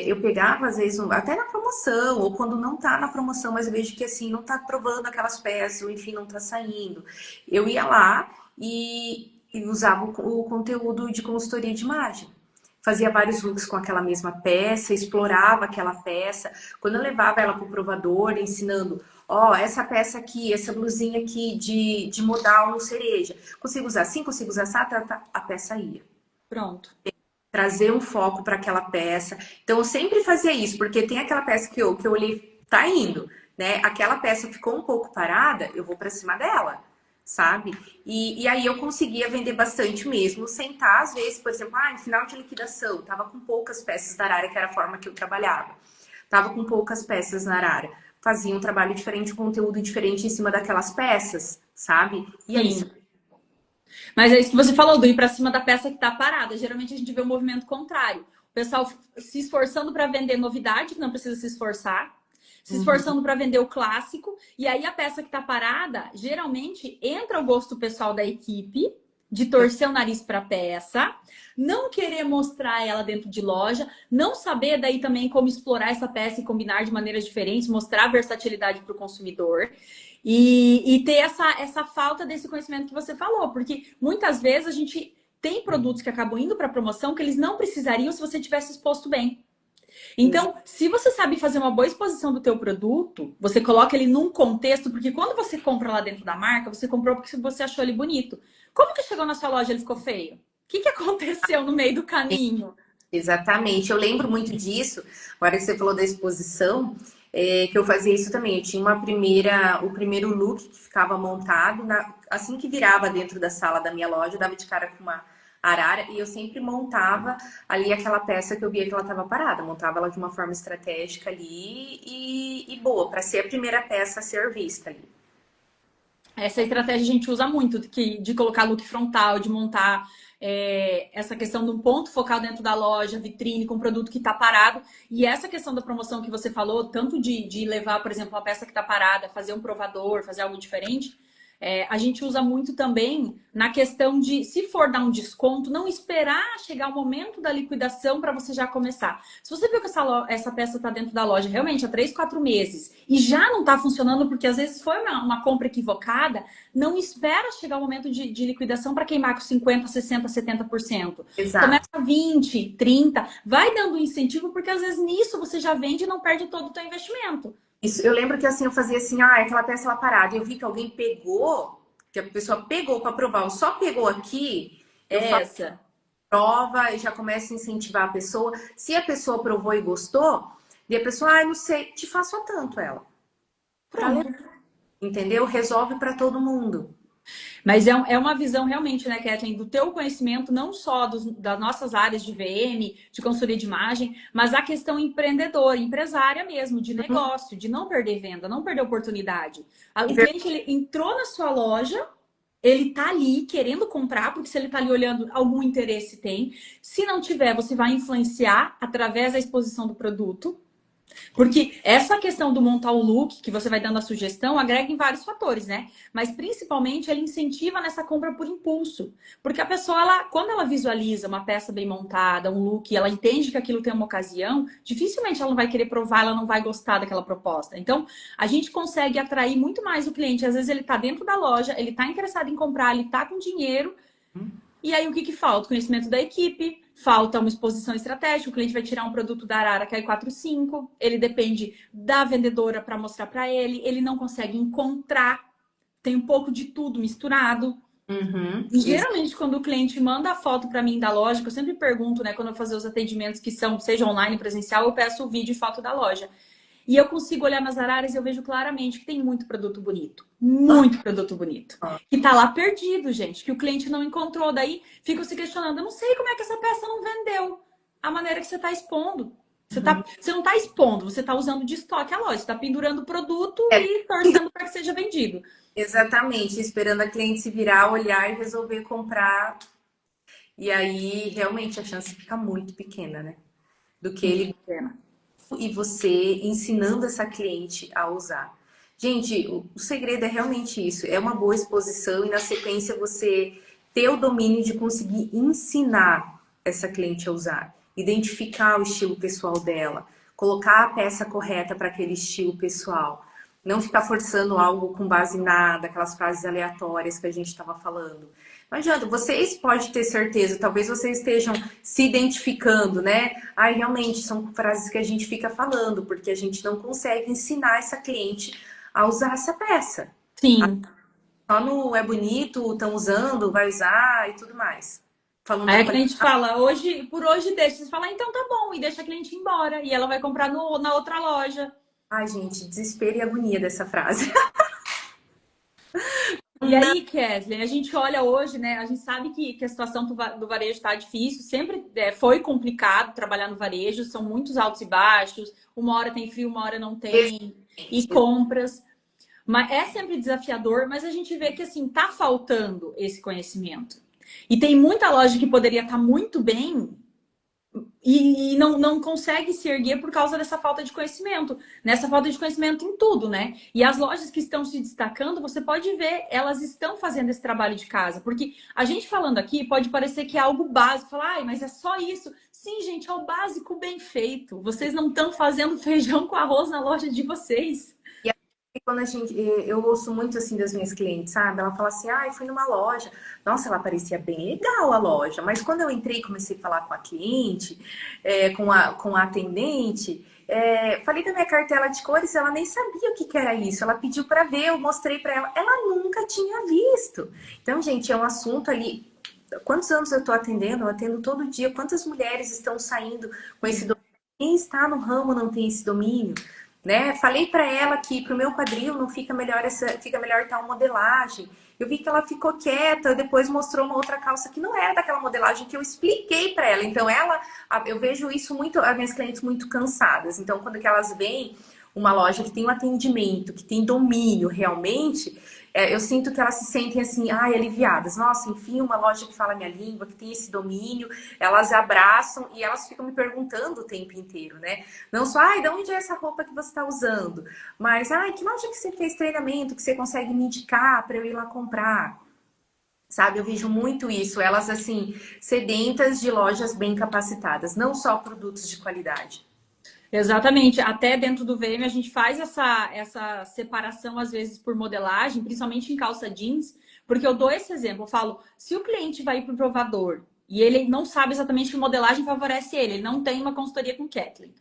Eu pegava, às vezes, até na promoção, ou quando não tá na promoção, mas eu vejo que assim, não tá provando aquelas peças, ou enfim, não tá saindo. Eu ia lá e usava o conteúdo de consultoria de imagem. Fazia vários looks com aquela mesma peça, explorava aquela peça. Quando eu levava ela pro provador, ensinando, ó, essa peça aqui, essa blusinha aqui de modal no cereja. Consigo usar assim, consigo usar assim, a peça ia. Pronto. Trazer um foco para aquela peça. Então eu sempre fazia isso, porque tem aquela peça que eu olhei, tá indo, né? Aquela peça ficou um pouco parada, eu vou para cima dela, sabe? E aí eu conseguia vender bastante mesmo, sentar, às vezes, por exemplo, em final de liquidação, tava com poucas peças da arara, que era a forma que eu trabalhava. Tava com poucas peças na arara. Fazia um trabalho diferente, um conteúdo diferente em cima daquelas peças, sabe? E aí Sim. Mas é isso que você falou, do ir para cima da peça que está parada. Geralmente a gente vê o movimento contrário. O pessoal se esforçando para vender novidade, que não precisa se esforçar, se Uhum. esforçando para vender o clássico, e aí a peça que está parada, geralmente entra o gosto pessoal da equipe de torcer o nariz para a peça, não querer mostrar ela dentro de loja, não saber daí também como explorar essa peça e combinar de maneiras diferentes, mostrar a versatilidade para o consumidor. E ter essa falta desse conhecimento que você falou, porque muitas vezes a gente tem produtos que acabam indo para promoção que eles não precisariam se você tivesse exposto bem. Então, se você sabe fazer uma boa exposição do teu produto, você coloca ele num contexto, porque quando você compra lá dentro da marca, você comprou porque você achou ele bonito. Como que chegou na sua loja e ele ficou feio? O que aconteceu no meio do caminho? Exatamente, eu lembro muito disso. Agora que você falou da exposição, que eu fazia isso também. Eu tinha o primeiro look que ficava montado, assim que virava dentro da sala da minha loja, eu dava de cara com uma arara e eu sempre montava ali aquela peça que eu via que ela estava parada, montava ela de uma forma estratégica ali e boa, para ser a primeira peça a ser vista ali. Essa estratégia a gente usa muito, de colocar look frontal, de montar essa questão de um ponto focal dentro da loja, vitrine, com produto que está parado. E essa questão da promoção que você falou, tanto de levar, por exemplo, uma peça que está parada, fazer um provador, fazer algo diferente, a gente usa muito também na questão de, se for dar um desconto, não esperar chegar o momento da liquidação para você já começar. Se você viu que essa peça está dentro da loja realmente há 3, 4 meses e já não está funcionando porque às vezes foi uma compra equivocada, não espera chegar o momento de liquidação para queimar com 50, 60, 70%. Começa Exato. 20, 30, vai dando incentivo porque às vezes nisso você já vende e não perde todo o teu investimento. Isso, eu lembro que assim eu fazia assim, aquela peça lá parada, e eu vi que alguém pegou, que a pessoa pegou para provar, ou só pegou aqui, eu faço Essa. prova e já começo a incentivar a pessoa. Se a pessoa provou e gostou, e a pessoa, não sei, te faço a tanto ela. Pra Pronto. levar, entendeu? Resolve para todo mundo. Mas é uma visão realmente, né, Kathleen, do teu conhecimento, não só das nossas áreas de VM, de consultoria de imagem, mas a questão empreendedora, empresária mesmo, de Uhum. negócio, de não perder venda, não perder oportunidade. O cliente ele entrou na sua loja, ele tá ali querendo comprar, porque se ele tá ali olhando, algum interesse tem. Se não tiver, você vai influenciar através da exposição do produto. Porque essa questão do montar o look, que você vai dando a sugestão, agrega em vários fatores, né? Mas principalmente ele incentiva nessa compra por impulso. Porque a pessoa, quando ela visualiza uma peça bem montada, um look, ela entende que aquilo tem uma ocasião, dificilmente ela não vai querer provar, ela não vai gostar daquela proposta. Então, a gente consegue atrair muito mais o cliente. Às vezes ele está dentro da loja, ele está interessado em comprar, ele está com dinheiro. E aí, o que falta? Conhecimento da equipe, falta uma exposição estratégica. O cliente vai tirar um produto da Arara que é 4,5. Ele depende da vendedora para mostrar para ele. Ele não consegue encontrar. Tem um pouco de tudo misturado. E geralmente, quando o cliente manda a foto para mim da loja, que eu sempre pergunto, né, quando eu fazer os atendimentos que são, seja online, presencial, eu peço o vídeo e foto da loja. E eu consigo olhar nas araras e eu vejo claramente que tem muito produto bonito. Muito produto bonito. Que tá lá perdido, gente. Que o cliente não encontrou. Daí ficam se questionando. Eu não sei como é que essa peça não vendeu. A maneira que você tá expondo. Você não tá expondo, você tá usando de estoque a loja. Você tá pendurando o produto e torcendo para que seja vendido. Exatamente. Esperando a cliente se virar, olhar e resolver comprar. E aí, realmente, a chance fica muito pequena, né? Do que ele... E você ensinando essa cliente a usar. Gente, o segredo é realmente isso. É uma boa exposição e na sequência você ter o domínio de conseguir ensinar essa cliente a usar. Identificar o estilo pessoal dela. Colocar a peça correta para aquele estilo pessoal. Não ficar forçando algo com base em nada, aquelas frases aleatórias que a gente estava falando. Não adianta, vocês podem ter certeza, talvez vocês estejam se identificando, né? Ai, realmente, são frases que a gente fica falando, porque a gente não consegue ensinar essa cliente a usar essa peça. Sim. Só no é bonito, estão usando, vai usar e tudo mais. Falando aí a cliente fala, por hoje deixa. Você fala, então tá bom, e deixa a cliente ir embora. E ela vai comprar na outra loja. Ai, gente, desespero e agonia dessa frase. E aí, Kathleen, a gente olha hoje, né? A gente sabe que a situação do varejo está difícil. Sempre foi complicado trabalhar no varejo. São muitos altos e baixos. Uma hora tem frio, uma hora não tem. E compras. Mas é sempre desafiador. Mas a gente vê que, assim, tá faltando esse conhecimento. E tem muita loja que poderia estar muito bem e não consegue se erguer por causa dessa falta de conhecimento. Nessa falta de conhecimento em tudo, né? E as lojas que estão se destacando, você pode ver, elas estão fazendo esse trabalho de casa. Porque a gente falando aqui pode parecer que é algo básico. Falar, ai, mas é só isso. Sim, gente, é o básico bem feito. Vocês não estão fazendo feijão com arroz na loja de vocês. E quando eu ouço muito assim das minhas clientes, sabe? Ela fala assim, ah, eu fui numa loja. Nossa, ela parecia bem legal a loja. Mas quando eu entrei e comecei a falar com a cliente, com a atendente, falei da minha cartela de cores, ela nem sabia o que era isso. Ela pediu para ver, eu mostrei para ela. Ela nunca tinha visto. Então, gente, é um assunto ali. Quantos anos eu estou atendendo? Eu atendo todo dia. Quantas mulheres estão saindo com esse domínio? Quem está no ramo não tem esse domínio? Né? Falei para ela que pro meu quadril não fica melhor fica melhor tal modelagem. Eu vi que ela ficou quieta, depois mostrou uma outra calça que não era daquela modelagem que eu expliquei para ela. Então eu vejo isso muito, as minhas clientes muito cansadas. Então quando que elas veem uma loja que tem um atendimento, que tem domínio realmente, eu sinto que elas se sentem assim, ai, aliviadas. Nossa, enfim, uma loja que fala minha língua, que tem esse domínio, elas abraçam e elas ficam me perguntando o tempo inteiro, né? Não só, ai, de onde é essa roupa que você está usando? Mas, ai, que loja que você fez treinamento, que você consegue me indicar para eu ir lá comprar? Sabe, eu vejo muito isso, elas assim, sedentas de lojas bem capacitadas, não só produtos de qualidade. Exatamente. Até dentro do VM a gente faz essa separação, às vezes, por modelagem, principalmente em calça jeans, porque eu dou esse exemplo. Eu falo, se o cliente vai para o provador e ele não sabe exatamente que modelagem favorece ele não tem uma consultoria com Kathleen.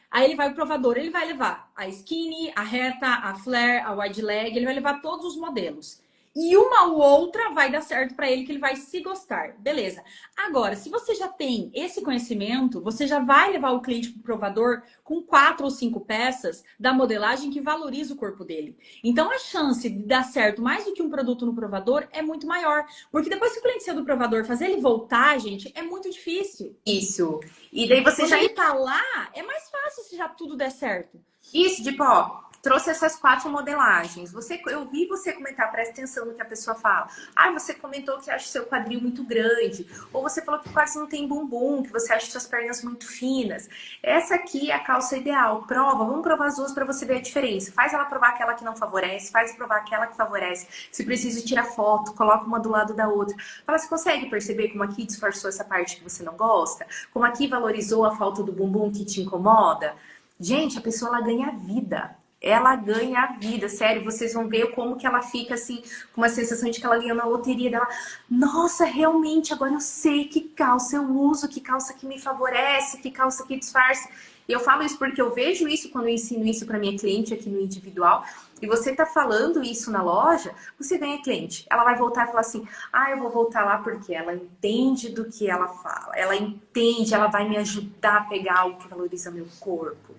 Aí ele vai pro provador, ele vai levar a skinny, a reta, a flare, a wide leg, ele vai levar todos os modelos. E uma ou outra vai dar certo para ele, que ele vai se gostar. Beleza. Agora, se você já tem esse conhecimento, você já vai levar o cliente para o provador com 4 ou 5 peças da modelagem que valoriza o corpo dele. Então, a chance de dar certo mais do que um produto no provador é muito maior. Porque depois que o cliente sair do provador, fazer ele voltar, gente, é muito difícil. Isso. E daí você Quando ele tá lá, é mais fácil se já tudo der certo. Isso, tipo, ó, trouxe essas 4 modelagens. Eu vi você comentar, presta atenção no que a pessoa fala. Ah, você comentou que acha o seu quadril muito grande. Ou você falou que quase não tem bumbum, que você acha suas pernas muito finas. Essa aqui é a calça ideal. Prova, vamos provar as duas para você ver a diferença. Faz ela provar aquela que não favorece, faz provar aquela que favorece. Se precisa, tira foto, coloca uma do lado da outra. Fala, você consegue perceber como aqui disfarçou essa parte que você não gosta? Como aqui valorizou a falta do bumbum que te incomoda? Gente, a pessoa ela ganha vida. Ela ganha a vida, sério, vocês vão ver como que ela fica assim, com uma sensação de que ela ganhou na loteria dela. Nossa, realmente, agora eu sei que calça eu uso, que calça que me favorece, que calça que disfarça. E eu falo isso porque eu vejo isso quando eu ensino isso para minha cliente aqui no individual. E você tá falando isso na loja, você ganha cliente. Ela vai voltar e falar assim, ah, eu vou voltar lá porque ela entende do que ela fala. Ela entende, ela vai me ajudar a pegar algo que valoriza meu corpo.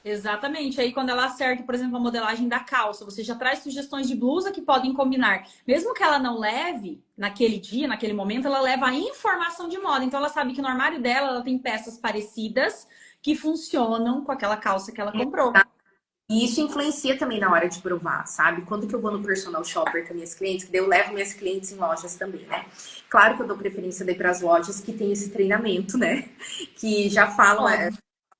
Exatamente. Aí quando ela acerta, por exemplo, a modelagem da calça, você já traz sugestões de blusa que podem combinar. Mesmo que ela não leve naquele dia, naquele momento, ela leva a informação de moda. Então ela sabe que no armário dela ela tem peças parecidas que funcionam com aquela calça que ela comprou. E isso influencia também na hora de provar, sabe? Quando que eu vou no personal shopper com minhas clientes, que daí eu levo minhas clientes em lojas também, né? Claro que eu dou preferência daí para as lojas que tem esse treinamento, né? Que já falam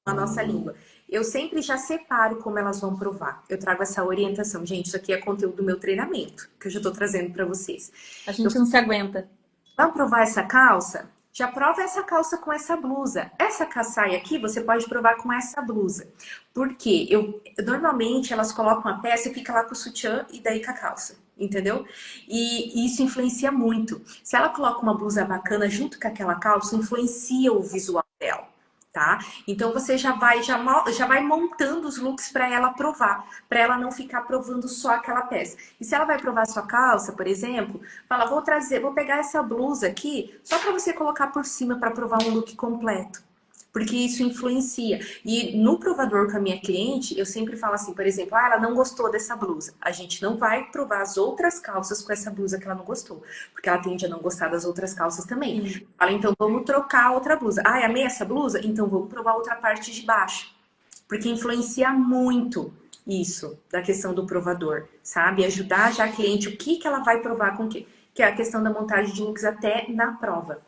a nossa língua. Eu sempre já separo como elas vão provar. Eu trago essa orientação. Gente, isso aqui é conteúdo do meu treinamento, que eu já tô trazendo para vocês. A gente não se aguenta. Vamos provar essa calça? Já prova essa calça com essa blusa. Essa saia aqui, você pode provar com essa blusa. Porque normalmente elas colocam a peça e fica lá com o sutiã e daí com a calça. Entendeu? E isso influencia muito. Se ela coloca uma blusa bacana junto com aquela calça, influencia o visual dela. Tá? Então você já vai montando os looks para ela provar, para ela não ficar provando só aquela peça. E se ela vai provar a sua calça, por exemplo, fala, vou pegar essa blusa aqui só para você colocar por cima para provar um look completo. Porque isso influencia. E no provador com a minha cliente, eu sempre falo assim, por exemplo, ela não gostou dessa blusa. A gente não vai provar as outras calças com essa blusa que ela não gostou. Porque ela tende a não gostar das outras calças também. Fala, então vamos trocar a outra blusa. Amei essa blusa? Então vamos provar outra parte de baixo. Porque influencia muito isso, da questão do provador, sabe? Ajudar já a cliente, o que ela vai provar com o quê? Que é a questão da montagem de looks até na prova.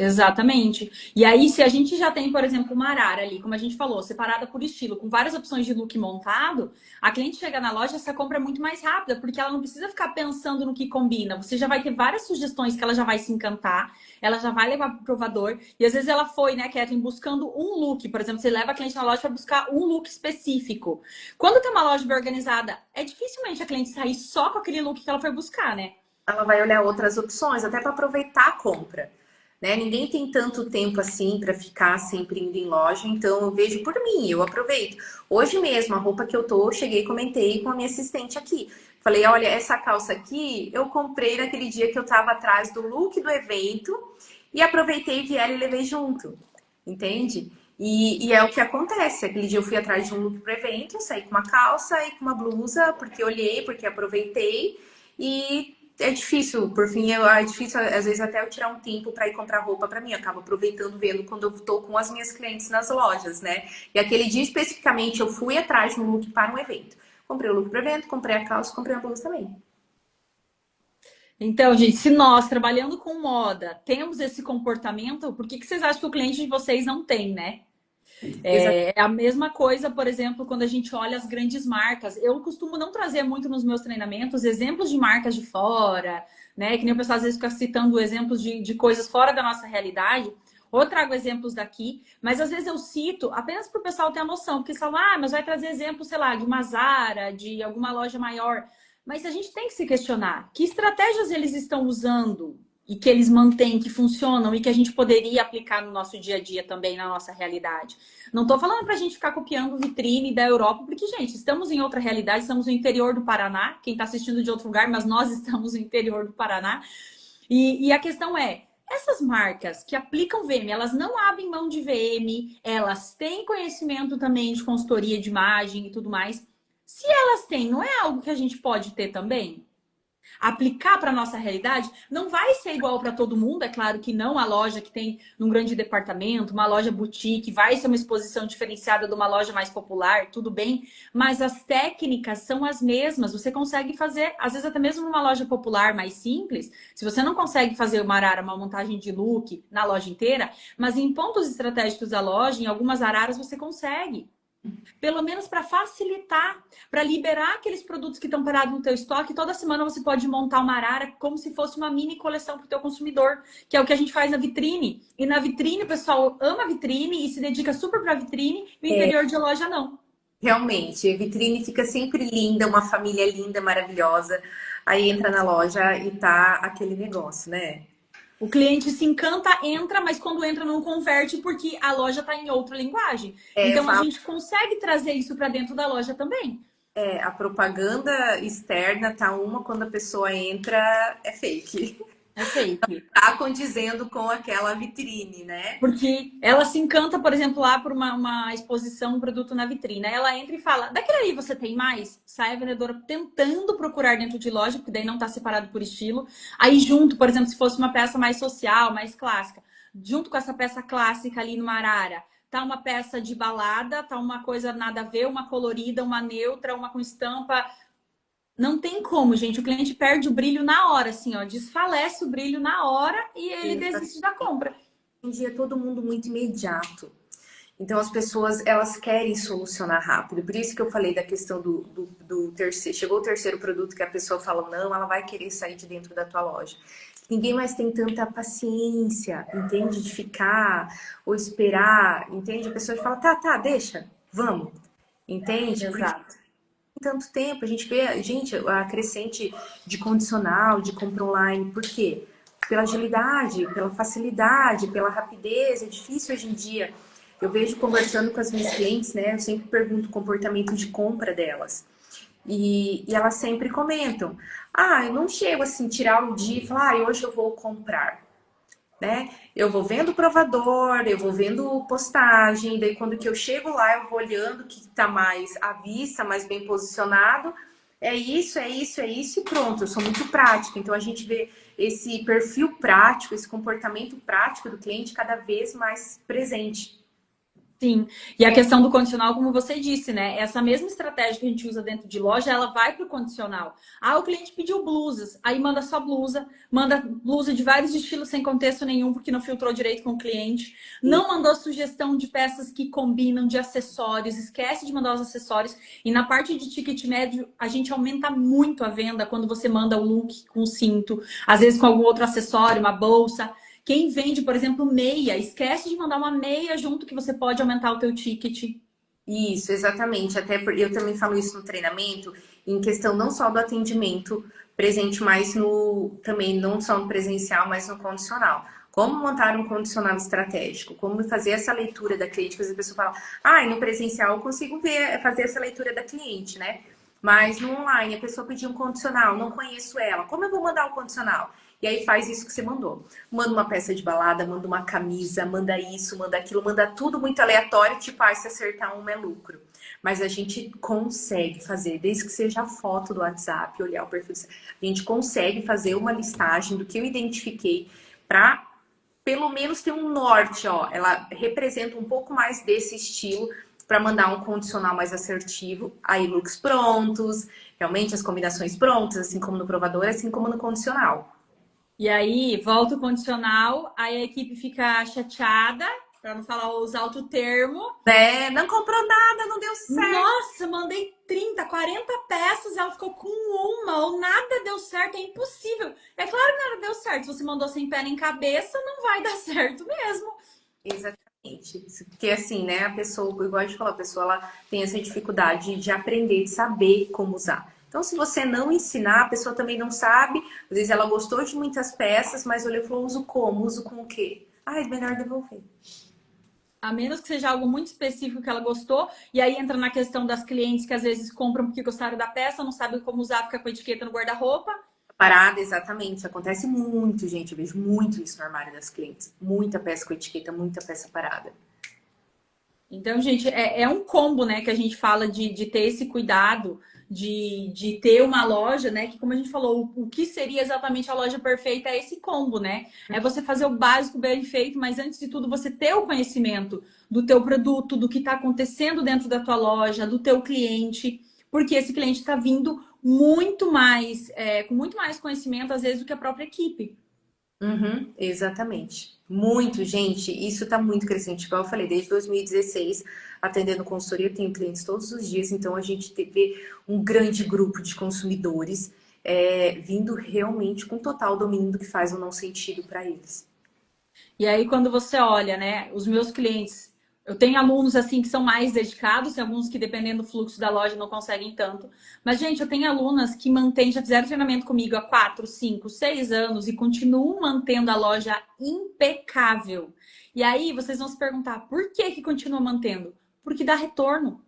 Exatamente. E aí, se a gente já tem, por exemplo, uma arara ali, como a gente falou, separada por estilo, com várias opções de look montado, a cliente chega na loja, essa compra é muito mais rápida, porque ela não precisa ficar pensando no que combina. Você já vai ter várias sugestões que ela já vai se encantar, ela já vai levar para o provador. E às vezes ela foi, né, Kathleen, buscando um look. Por exemplo, você leva a cliente na loja para buscar um look específico. Quando tem uma loja bem organizada, é dificilmente a cliente sair só com aquele look que ela foi buscar, né? Ela vai olhar outras opções, até para aproveitar a compra. Né? Ninguém tem tanto tempo assim para ficar sempre indo em loja, então eu vejo por mim, eu aproveito. Hoje mesmo, a roupa que eu tô, eu cheguei e comentei com a minha assistente aqui. Falei, olha, essa calça aqui eu comprei naquele dia que eu tava atrás do look do evento e aproveitei, vi ela e levei junto, entende? E é o que acontece. Aquele dia eu fui atrás de um look pro evento, eu saí com uma calça e com uma blusa, porque olhei, porque aproveitei e é difícil, por fim, é difícil às vezes até eu tirar um tempo para ir comprar roupa para mim. Eu acabo aproveitando, vendo quando eu tô com as minhas clientes nas lojas, né? E aquele dia especificamente eu fui atrás de um look para um evento. Comprei o look para o evento, comprei a calça, comprei a blusa também. Então, gente, se nós, trabalhando com moda, temos esse comportamento, por que vocês acham que o cliente de vocês não tem, né? É a mesma coisa, por exemplo, quando a gente olha as grandes marcas. Eu costumo não trazer muito nos meus treinamentos exemplos de marcas de fora, né? Que nem o pessoal às vezes fica citando exemplos de coisas fora da nossa realidade. Ou trago exemplos daqui, mas às vezes eu cito apenas para o pessoal ter a noção, porque eles falam, mas vai trazer exemplos, sei lá, de uma Zara, de alguma loja maior. Mas a gente tem que se questionar que estratégias eles estão usando e que eles mantêm, que funcionam e que a gente poderia aplicar no nosso dia a dia também, na nossa realidade. Não estou falando para a gente ficar copiando vitrine da Europa, porque, gente, estamos em outra realidade, estamos no interior do Paraná. Quem está assistindo de outro lugar, mas nós estamos no interior do Paraná. E a questão é, essas marcas que aplicam VM, elas não abrem mão de VM, elas têm conhecimento também de consultoria de imagem e tudo mais. Se elas têm, não é algo que a gente pode ter também? aplicar para nossa realidade, não vai ser igual para todo mundo, é claro que não. A loja que tem num grande departamento, uma loja boutique, vai ser uma exposição diferenciada de uma loja mais popular, tudo bem, mas as técnicas são as mesmas. Você consegue fazer, às vezes até mesmo numa loja popular mais simples, se você não consegue fazer uma arara, uma montagem de look na loja inteira, mas em pontos estratégicos da loja, em algumas araras você consegue. Pelo menos para facilitar, para liberar aqueles produtos que estão parados no teu estoque. Toda semana você pode montar uma arara como se fosse uma mini coleção para o teu consumidor, que é o que a gente faz na vitrine. E na vitrine o pessoal ama a vitrine e se dedica super para a vitrine, e o interior de loja não. Realmente, a vitrine fica sempre linda, uma família linda, maravilhosa. Aí entra na loja e tá aquele negócio, né? O cliente se encanta, entra, mas quando entra não converte porque a loja está em outra linguagem. Eu Então a falo, gente consegue trazer isso para dentro da loja também. a propaganda externa tá uma, quando a pessoa entra, é fake. É fake. Tá condizendo com aquela vitrine, né? Porque ela se encanta, por exemplo, lá por uma exposição, um produto na vitrine. Aí ela entra e fala, daquele ali você tem mais? Sai a vendedora tentando procurar dentro de loja, porque daí não está separado por estilo. Aí junto, por exemplo, se fosse uma peça mais social, mais clássica, junto com essa peça clássica ali no arara, tá uma peça de balada, tá uma coisa nada a ver, uma colorida, uma neutra, uma com estampa. Não tem como, gente. O cliente perde o brilho na hora, assim, ó. Desfalece o brilho na hora e ele desiste da compra. Hoje em dia é todo mundo muito imediato. Então as pessoas, elas querem solucionar rápido. Por isso que eu falei da questão do terceiro. Chegou o terceiro produto que a pessoa fala, não, ela vai querer sair de dentro da tua loja. Ninguém mais tem tanta paciência, entende? De ficar ou esperar, entende? A pessoa fala, tá, deixa, vamos. Entende? Porque Exato. tem tanto tempo, a gente vê, gente, a crescente de condicional, de compra online, por quê? Pela agilidade, pela facilidade, pela rapidez, é difícil hoje em dia. Eu vejo conversando com as minhas clientes, né? Eu sempre pergunto o comportamento de compra delas. E elas sempre comentam: ah, eu não chego assim, tirar um dia e falar, ah, hoje eu vou comprar, né? Eu vou vendo o provador, eu vou vendo postagem, daí quando que eu chego lá, eu vou olhando o que tá mais à vista, mais bem posicionado. É isso, é isso, é isso e pronto. Eu sou muito prática. Então a gente vê esse perfil prático, esse comportamento prático do cliente cada vez mais presente. Sim, e a questão do condicional, como você disse, né? Essa mesma estratégia que a gente usa dentro de loja, ela vai para o condicional. Ah, o cliente pediu blusas, aí manda só blusa, manda blusa de vários estilos sem contexto nenhum, porque não filtrou direito com o cliente. Não mandou sugestão de peças que combinam, de acessórios, esquece de mandar os acessórios. E na parte de ticket médio, a gente aumenta muito a venda quando você manda o look com cinto, às vezes com algum outro acessório, uma bolsa. Quem vende, por exemplo, meia, esquece de mandar uma meia junto que você pode aumentar o teu ticket. Isso, exatamente. Até porque eu também falo isso no treinamento, em questão não só do atendimento presente, mas no também não só no presencial, mas no condicional. Como montar um condicional estratégico? Como fazer essa leitura da cliente? Porque a pessoa fala, ah, no presencial eu consigo ver, fazer essa leitura da cliente, né? Mas no online, a pessoa pediu um condicional, não conheço ela. Como eu vou mandar o condicional? E aí faz isso que você mandou. Manda uma peça de balada, manda uma camisa, manda isso, manda aquilo, manda tudo muito aleatório, tipo, ah, se acertar uma é lucro. Mas a gente consegue fazer, desde que seja a foto do WhatsApp, olhar o perfil, a gente consegue fazer uma listagem do que eu identifiquei para pelo menos ter um norte, ó. Ela representa um pouco mais desse estilo para mandar um condicional mais assertivo. Aí looks prontos, realmente as combinações prontas, assim como no provador, assim como no condicional. E aí, volta o condicional, aí a equipe fica chateada, para não falar os alto termo. Né? Não comprou nada, não deu certo. Nossa, mandei 30, 40 peças, ela ficou com uma, ou nada deu certo, é impossível. É claro que nada deu certo, se você mandou sem pé nem cabeça, não vai dar certo mesmo. Exatamente. Porque assim, né, a pessoa, igual a gente falou, a pessoa ela tem essa dificuldade de aprender, de saber como usar. Então, se você não ensinar, a pessoa também não sabe. Às vezes ela gostou de muitas peças, mas olhou e falou, uso como? Uso com o quê? Ah, é melhor devolver. A menos que seja algo muito específico que ela gostou, e aí entra na questão das clientes que às vezes compram porque gostaram da peça, não sabem como usar, fica com a etiqueta no guarda-roupa. Parada, exatamente. Acontece muito, gente. Eu vejo muito isso no armário das clientes. Muita peça com etiqueta, muita peça parada. Então, gente, é um combo, né, que a gente fala de ter esse cuidado, de ter uma loja, né, que como a gente falou, o que seria exatamente a loja perfeita é esse combo, né? É você fazer o básico bem feito, mas antes de tudo você ter o conhecimento do teu produto, do que está acontecendo dentro da tua loja, do teu cliente, porque esse cliente está vindo muito mais, com muito mais conhecimento, às vezes, do que a própria equipe. Uhum, exatamente. Muito, gente. Isso está muito crescente. Igual eu falei, desde 2016, atendendo consultoria, eu tenho clientes todos os dias, então a gente vê um grande grupo de consumidores vindo realmente com total domínio do que faz ou não sentido para eles. E aí, quando você olha, né, os meus clientes, eu tenho alunos assim que são mais dedicados, tem alguns que, dependendo do fluxo da loja, não conseguem tanto. Mas, gente, eu tenho alunas que mantêm, já fizeram treinamento comigo há 4, 5, 6 anos e continuam mantendo a loja impecável. E aí, vocês vão se perguntar, por que que continua mantendo? Porque dá retorno.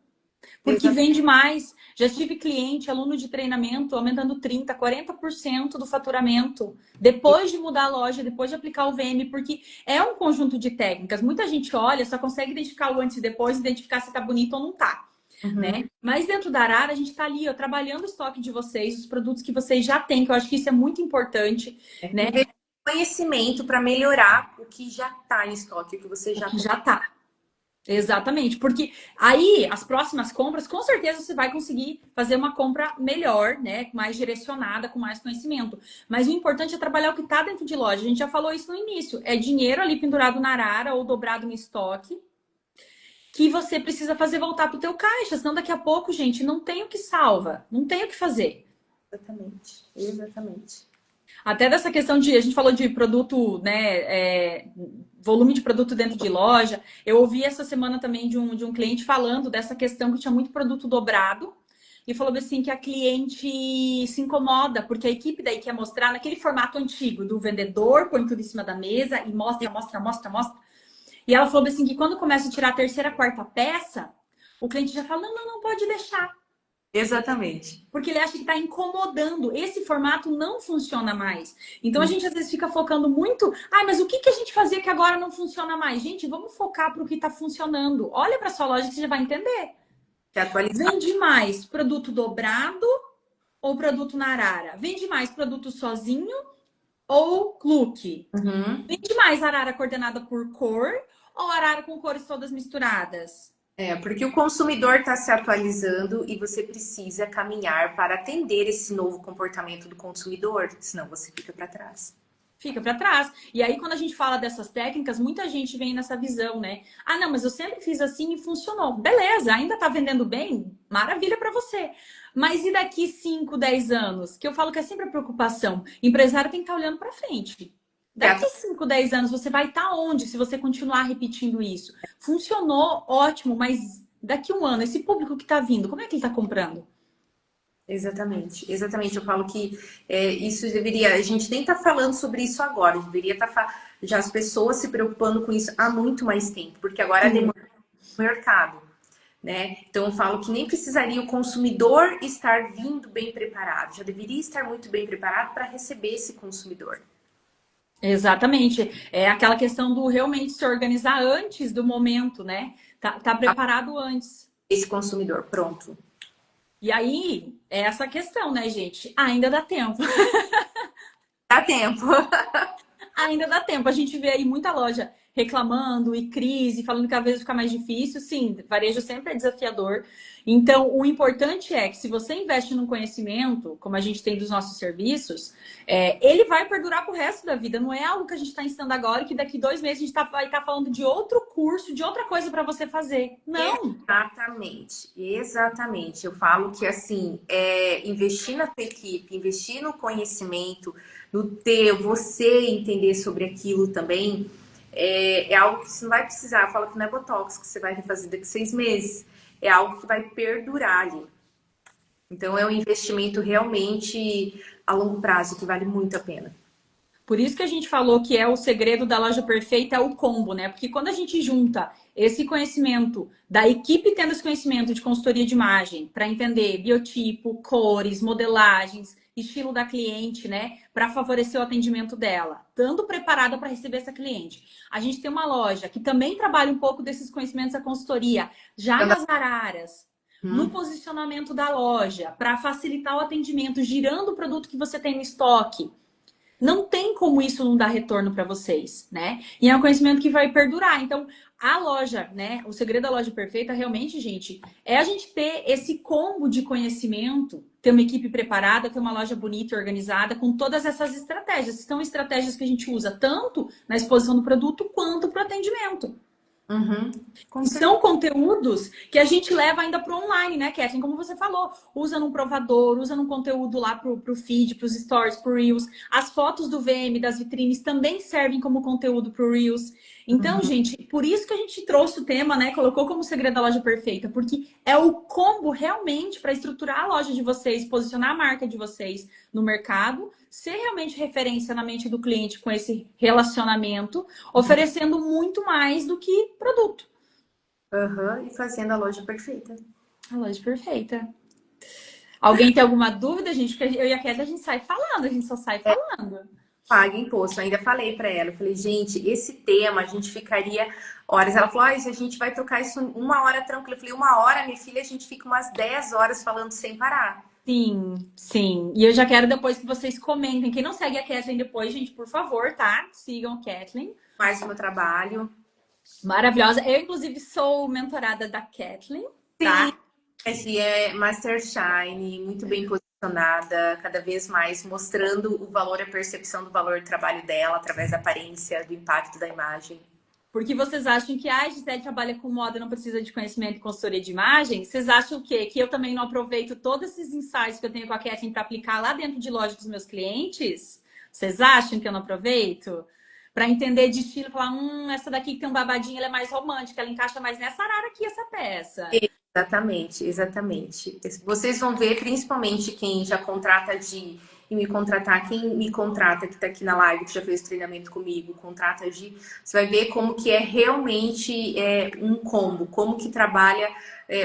Porque vende mais. Já tive cliente, aluno de treinamento, aumentando 30%, 40% do faturamento. Depois de mudar a loja, depois de aplicar o VM, porque é um conjunto de técnicas. Muita gente olha, só consegue identificar o antes e depois, identificar se tá bonito ou não tá. Uhum. Né? Mas dentro da Arara, a gente tá ali, ó, trabalhando o estoque de vocês, os produtos que vocês já têm, que eu acho que isso é muito importante, né? Investir conhecimento para melhorar o que já está em estoque, o que você já Que tem. já tá. Exatamente, porque aí as próximas compras, com certeza você vai conseguir fazer uma compra melhor, né? Mais direcionada, com mais conhecimento. Mas o importante é trabalhar o que está dentro de loja. A gente já falou isso no início. É dinheiro ali pendurado na arara ou dobrado no estoque que você precisa fazer voltar para o teu caixa. Senão daqui a pouco, gente, não tem o que salva, não tem o que fazer. Exatamente, exatamente. Até dessa questão de, a gente falou de produto, né, volume de produto dentro de loja. Eu ouvi essa semana também de um cliente falando dessa questão que tinha muito produto dobrado. E falou assim que a cliente se incomoda, porque a equipe daí quer mostrar naquele formato antigo do vendedor, põe tudo em cima da mesa e mostra, mostra, mostra, mostra. E ela falou assim que quando começa a tirar a terceira, quarta peça, o cliente já fala, não, não, não pode deixar. Exatamente. Porque ele acha que está incomodando. Esse formato não funciona mais. Então a gente às vezes fica focando muito. Ai, mas o que a gente fazia que agora não funciona mais? Gente, vamos focar para o que está funcionando. Olha para sua loja que você já vai entender. Vende mais produto dobrado ou produto na arara? Vende mais produto sozinho ou look? Uhum. Vende mais arara coordenada por cor ou arara com cores todas misturadas? Porque o consumidor está se atualizando e você precisa caminhar para atender esse novo comportamento do consumidor, senão você fica para trás. Fica para trás. E aí, quando a gente fala dessas técnicas, muita gente vem nessa visão, né? Ah, não, mas eu sempre fiz assim e funcionou. Beleza, ainda tá vendendo bem? Maravilha para você. Mas e daqui 5, 10 anos? Que eu falo que é sempre a preocupação. O empresário tem que estar olhando para frente. Daqui 5, 10 anos, você vai estar onde se você continuar repetindo isso? Funcionou, ótimo, mas daqui um ano, esse público que está vindo, como é que ele está comprando? Exatamente, exatamente. Eu falo que isso deveria. A gente nem tá falando sobre isso agora, deveria estar já as pessoas se preocupando com isso há muito mais tempo, porque agora a demanda do mercado, né? Então eu falo que nem precisaria o consumidor estar vindo bem preparado, já deveria estar muito bem preparado para receber esse consumidor. Exatamente. É aquela questão do realmente se organizar antes do momento, né? Tá preparado antes. Esse consumidor, pronto. E aí, é essa questão, né, gente? Ainda dá tempo. Dá tempo. Ainda dá tempo. A gente vê aí muita loja reclamando e crise, falando que cada vez fica mais difícil. Sim, varejo sempre é desafiador. Então, o importante é que se você investe no conhecimento, como a gente tem dos nossos serviços, ele vai perdurar pro resto da vida. Não é algo que a gente está ensinando agora e que daqui 2 meses a gente vai estar falando de outro curso, de outra coisa para você fazer. Não. Exatamente, exatamente. Eu falo que assim, investir na tua equipe, investir no conhecimento, no você entender sobre aquilo também, é algo que você não vai precisar. Eu falo que não é botox que você vai refazer daqui 6 meses. É algo que vai perdurar ali. Então é um investimento realmente a longo prazo que vale muito a pena. Por isso que a gente falou que é o segredo da loja perfeita, é o combo, né? Porque quando a gente junta esse conhecimento da equipe tendo esse conhecimento de consultoria de imagem para entender biotipo, cores, modelagens, estilo da cliente, né, para favorecer o atendimento dela, estando preparada para receber essa cliente. A gente tem uma loja que também trabalha um pouco desses conhecimentos da consultoria, já nas araras, no posicionamento da loja, para facilitar o atendimento, girando o produto que você tem no estoque. Não tem como isso não dar retorno para vocês, né? E é um conhecimento que vai perdurar. Então, a loja, né? O segredo da loja perfeita, realmente, gente, é a gente ter esse combo de conhecimento, ter uma equipe preparada, ter uma loja bonita e organizada, com todas essas estratégias. São estratégias que a gente usa tanto na exposição do produto quanto para o atendimento. E são conteúdos que a gente leva ainda para o online, né, Kathleen? Como você falou, usa num provador, usa num conteúdo lá pro feed, pros stories, pro Reels. As fotos do VM, das vitrines, também servem como conteúdo pro Reels. Então, gente, por isso que a gente trouxe o tema, né? Colocou como segredo da loja perfeita, porque é o combo realmente para estruturar a loja de vocês, posicionar a marca de vocês no mercado, ser realmente referência na mente do cliente com esse relacionamento, oferecendo muito mais do que produto. E fazendo a loja perfeita. A loja perfeita. Alguém tem alguma dúvida, gente? Porque eu e a Kézia, a gente sai falando, a gente só sai falando. Paga imposto. Eu ainda falei para ela, eu falei, gente, esse tema a gente ficaria horas. Ela falou, se a gente vai trocar isso 1 hora tranquilo. Eu falei, 1 hora, minha filha, a gente fica umas 10 horas falando sem parar. Sim, sim. E eu já quero depois que vocês comentem. Quem não segue a Kathleen depois, gente, por favor, tá? Sigam a Kathleen. Mais o meu trabalho. Maravilhosa. Eu, inclusive, sou mentorada da Kathleen, tá? Sim, é Master Shine, muito bem posicionada, cada vez mais mostrando o valor, a percepção do valor do trabalho dela, através da aparência, do impacto da imagem. Porque vocês acham que a Gisele trabalha com moda e não precisa de conhecimento e consultoria de imagem? Vocês acham o quê? Que eu também não aproveito todos esses insights que eu tenho com a Kathleen para aplicar lá dentro de loja dos meus clientes? Vocês acham que eu não aproveito? Para entender de estilo, falar, essa daqui que tem um babadinho, ela é mais romântica, ela encaixa mais nessa arara aqui, essa peça. Exatamente, exatamente. Vocês vão ver, principalmente quem já contrata e me contratar, quem me contrata, que está aqui na live, que já fez treinamento comigo, contrata você vai ver como que é realmente um combo, como que trabalha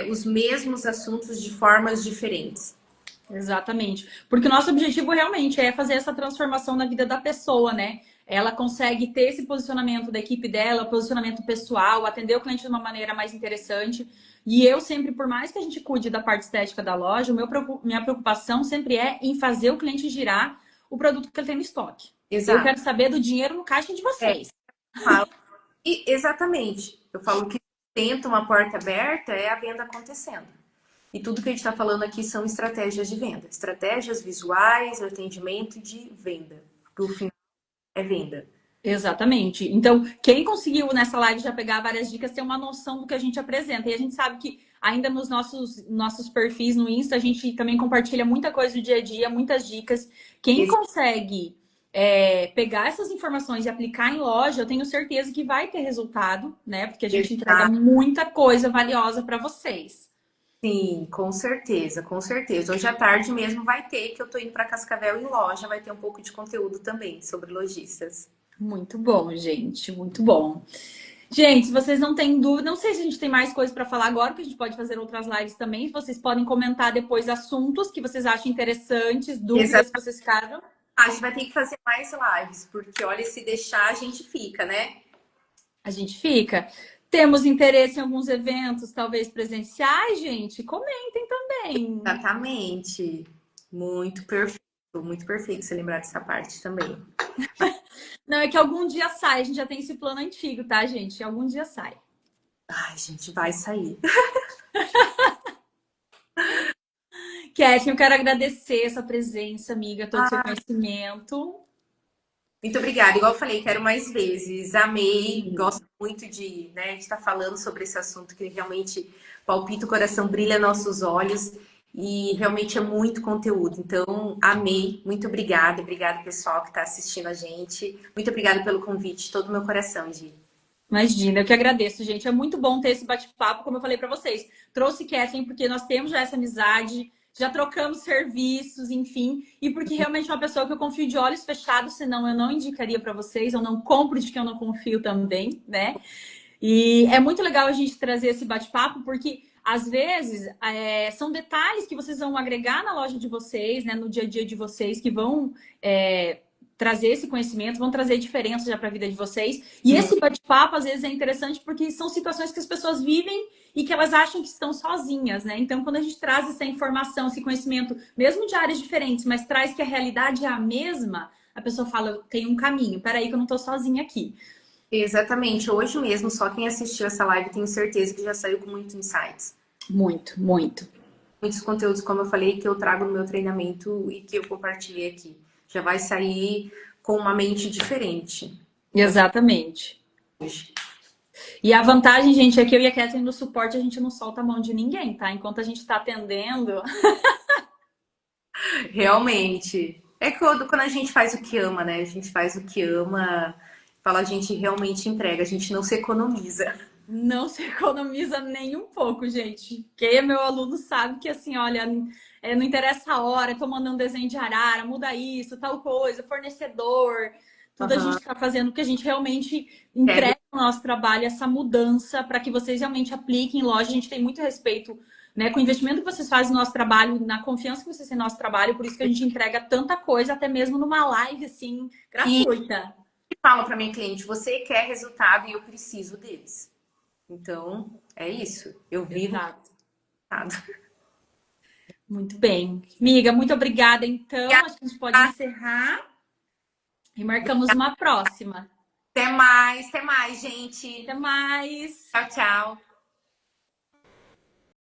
os mesmos assuntos de formas diferentes. Exatamente. Porque o nosso objetivo realmente é fazer essa transformação na vida da pessoa, né? Ela consegue ter esse posicionamento da equipe dela, posicionamento pessoal, atender o cliente de uma maneira mais interessante. E eu sempre, por mais que a gente cuide da parte estética da loja, minha preocupação sempre é em fazer o cliente girar o produto que ele tem no estoque. Exato. Eu quero saber do dinheiro no caixa de vocês. Exatamente. Eu falo que tenta uma porta aberta é a venda acontecendo. E tudo que a gente está falando aqui são estratégias de venda. Estratégias visuais, atendimento de venda. No final, é venda. Exatamente. Então, quem conseguiu nessa live já pegar várias dicas tem uma noção do que a gente apresenta. E a gente sabe que ainda nos nossos perfis no Insta, a gente também compartilha muita coisa do dia a dia, muitas dicas. Quem consegue pegar essas informações e aplicar em loja, eu tenho certeza que vai ter resultado, né? Porque a gente entrega muita coisa valiosa para vocês. Sim, com certeza, com certeza. Hoje à tarde mesmo vai ter, que eu tô indo para Cascavel em loja, vai ter um pouco de conteúdo também sobre lojistas. Muito bom, gente, muito bom. Gente, se vocês não têm dúvida, não sei se a gente tem mais coisas para falar agora, que a gente pode fazer outras lives também. Vocês podem comentar depois assuntos que vocês acham interessantes, dúvidas que vocês ficaram. A gente vai ter que fazer mais lives, porque olha, se deixar, a gente fica, né? A gente fica. Temos interesse em alguns eventos, talvez presenciais, gente? Comentem também. Exatamente. Muito perfeito você lembrar dessa parte também. Não, é que algum dia sai, a gente já tem esse plano antigo, tá, gente? Algum dia sai. Ai, gente, vai sair. Kathleen, eu quero agradecer essa presença, amiga, todo o seu conhecimento. Muito obrigada. Igual eu falei, quero mais vezes. Amei, gosto muito de estar falando sobre esse assunto que realmente palpita o coração, brilha nossos olhos e realmente é muito conteúdo. Então, amei. Muito obrigada. Obrigada, pessoal, que está assistindo a gente. Muito obrigada pelo convite, todo o meu coração, Gi. Imagina, eu que agradeço, gente. É muito bom ter esse bate-papo, como eu falei para vocês. Trouxe Kathleen porque nós temos já essa amizade, já trocamos serviços, enfim, e porque realmente é uma pessoa que eu confio de olhos fechados, senão eu não indicaria para vocês, eu não compro de quem eu não confio também, né? E é muito legal a gente trazer esse bate-papo, porque Às vezes, são detalhes que vocês vão agregar na loja de vocês, né, no dia a dia de vocês, que vão trazer esse conhecimento, vão trazer diferença já para a vida de vocês. E esse bate-papo, às vezes, é interessante porque são situações que as pessoas vivem e que elas acham que estão sozinhas, né? Então, quando a gente traz essa informação, esse conhecimento, mesmo de áreas diferentes, mas traz que a realidade é a mesma, a pessoa fala, eu tenho um caminho, peraí que eu não tô sozinha aqui. Exatamente. Hoje mesmo, só quem assistiu essa live tenho certeza que já saiu com muitos insights. Muito, muito. Muitos conteúdos, como eu falei, que eu trago no meu treinamento e que eu compartilhei aqui. Já vai sair com uma mente diferente. Exatamente. Hoje. E a vantagem, gente, é que eu e a Catherine no suporte, a gente não solta a mão de ninguém, tá? Enquanto a gente tá atendendo. Realmente. É quando a gente faz o que ama, né? A gente faz o que ama, fala, a gente realmente entrega, a gente não se economiza. Não se economiza nem um pouco, gente. Quem é meu aluno sabe que, assim, olha, não interessa a hora, tô mandando desenho de arara, muda isso, tal coisa, fornecedor, tudo a gente tá fazendo porque a gente realmente entrega no nosso trabalho essa mudança para que vocês realmente apliquem em loja. A gente tem muito respeito, né, com o investimento que vocês fazem no nosso trabalho, na confiança que vocês têm no nosso trabalho, por isso que a gente entrega tanta coisa, até mesmo numa live, assim, gratuita. E falo para minha cliente, você quer resultado e eu preciso deles. Então, é isso. Eu vivo. Exato. Muito bem. Amiga, muito obrigada. Então, acho que a gente pode encerrar e marcamos uma próxima. Até mais, gente. Até mais. Tchau, tchau.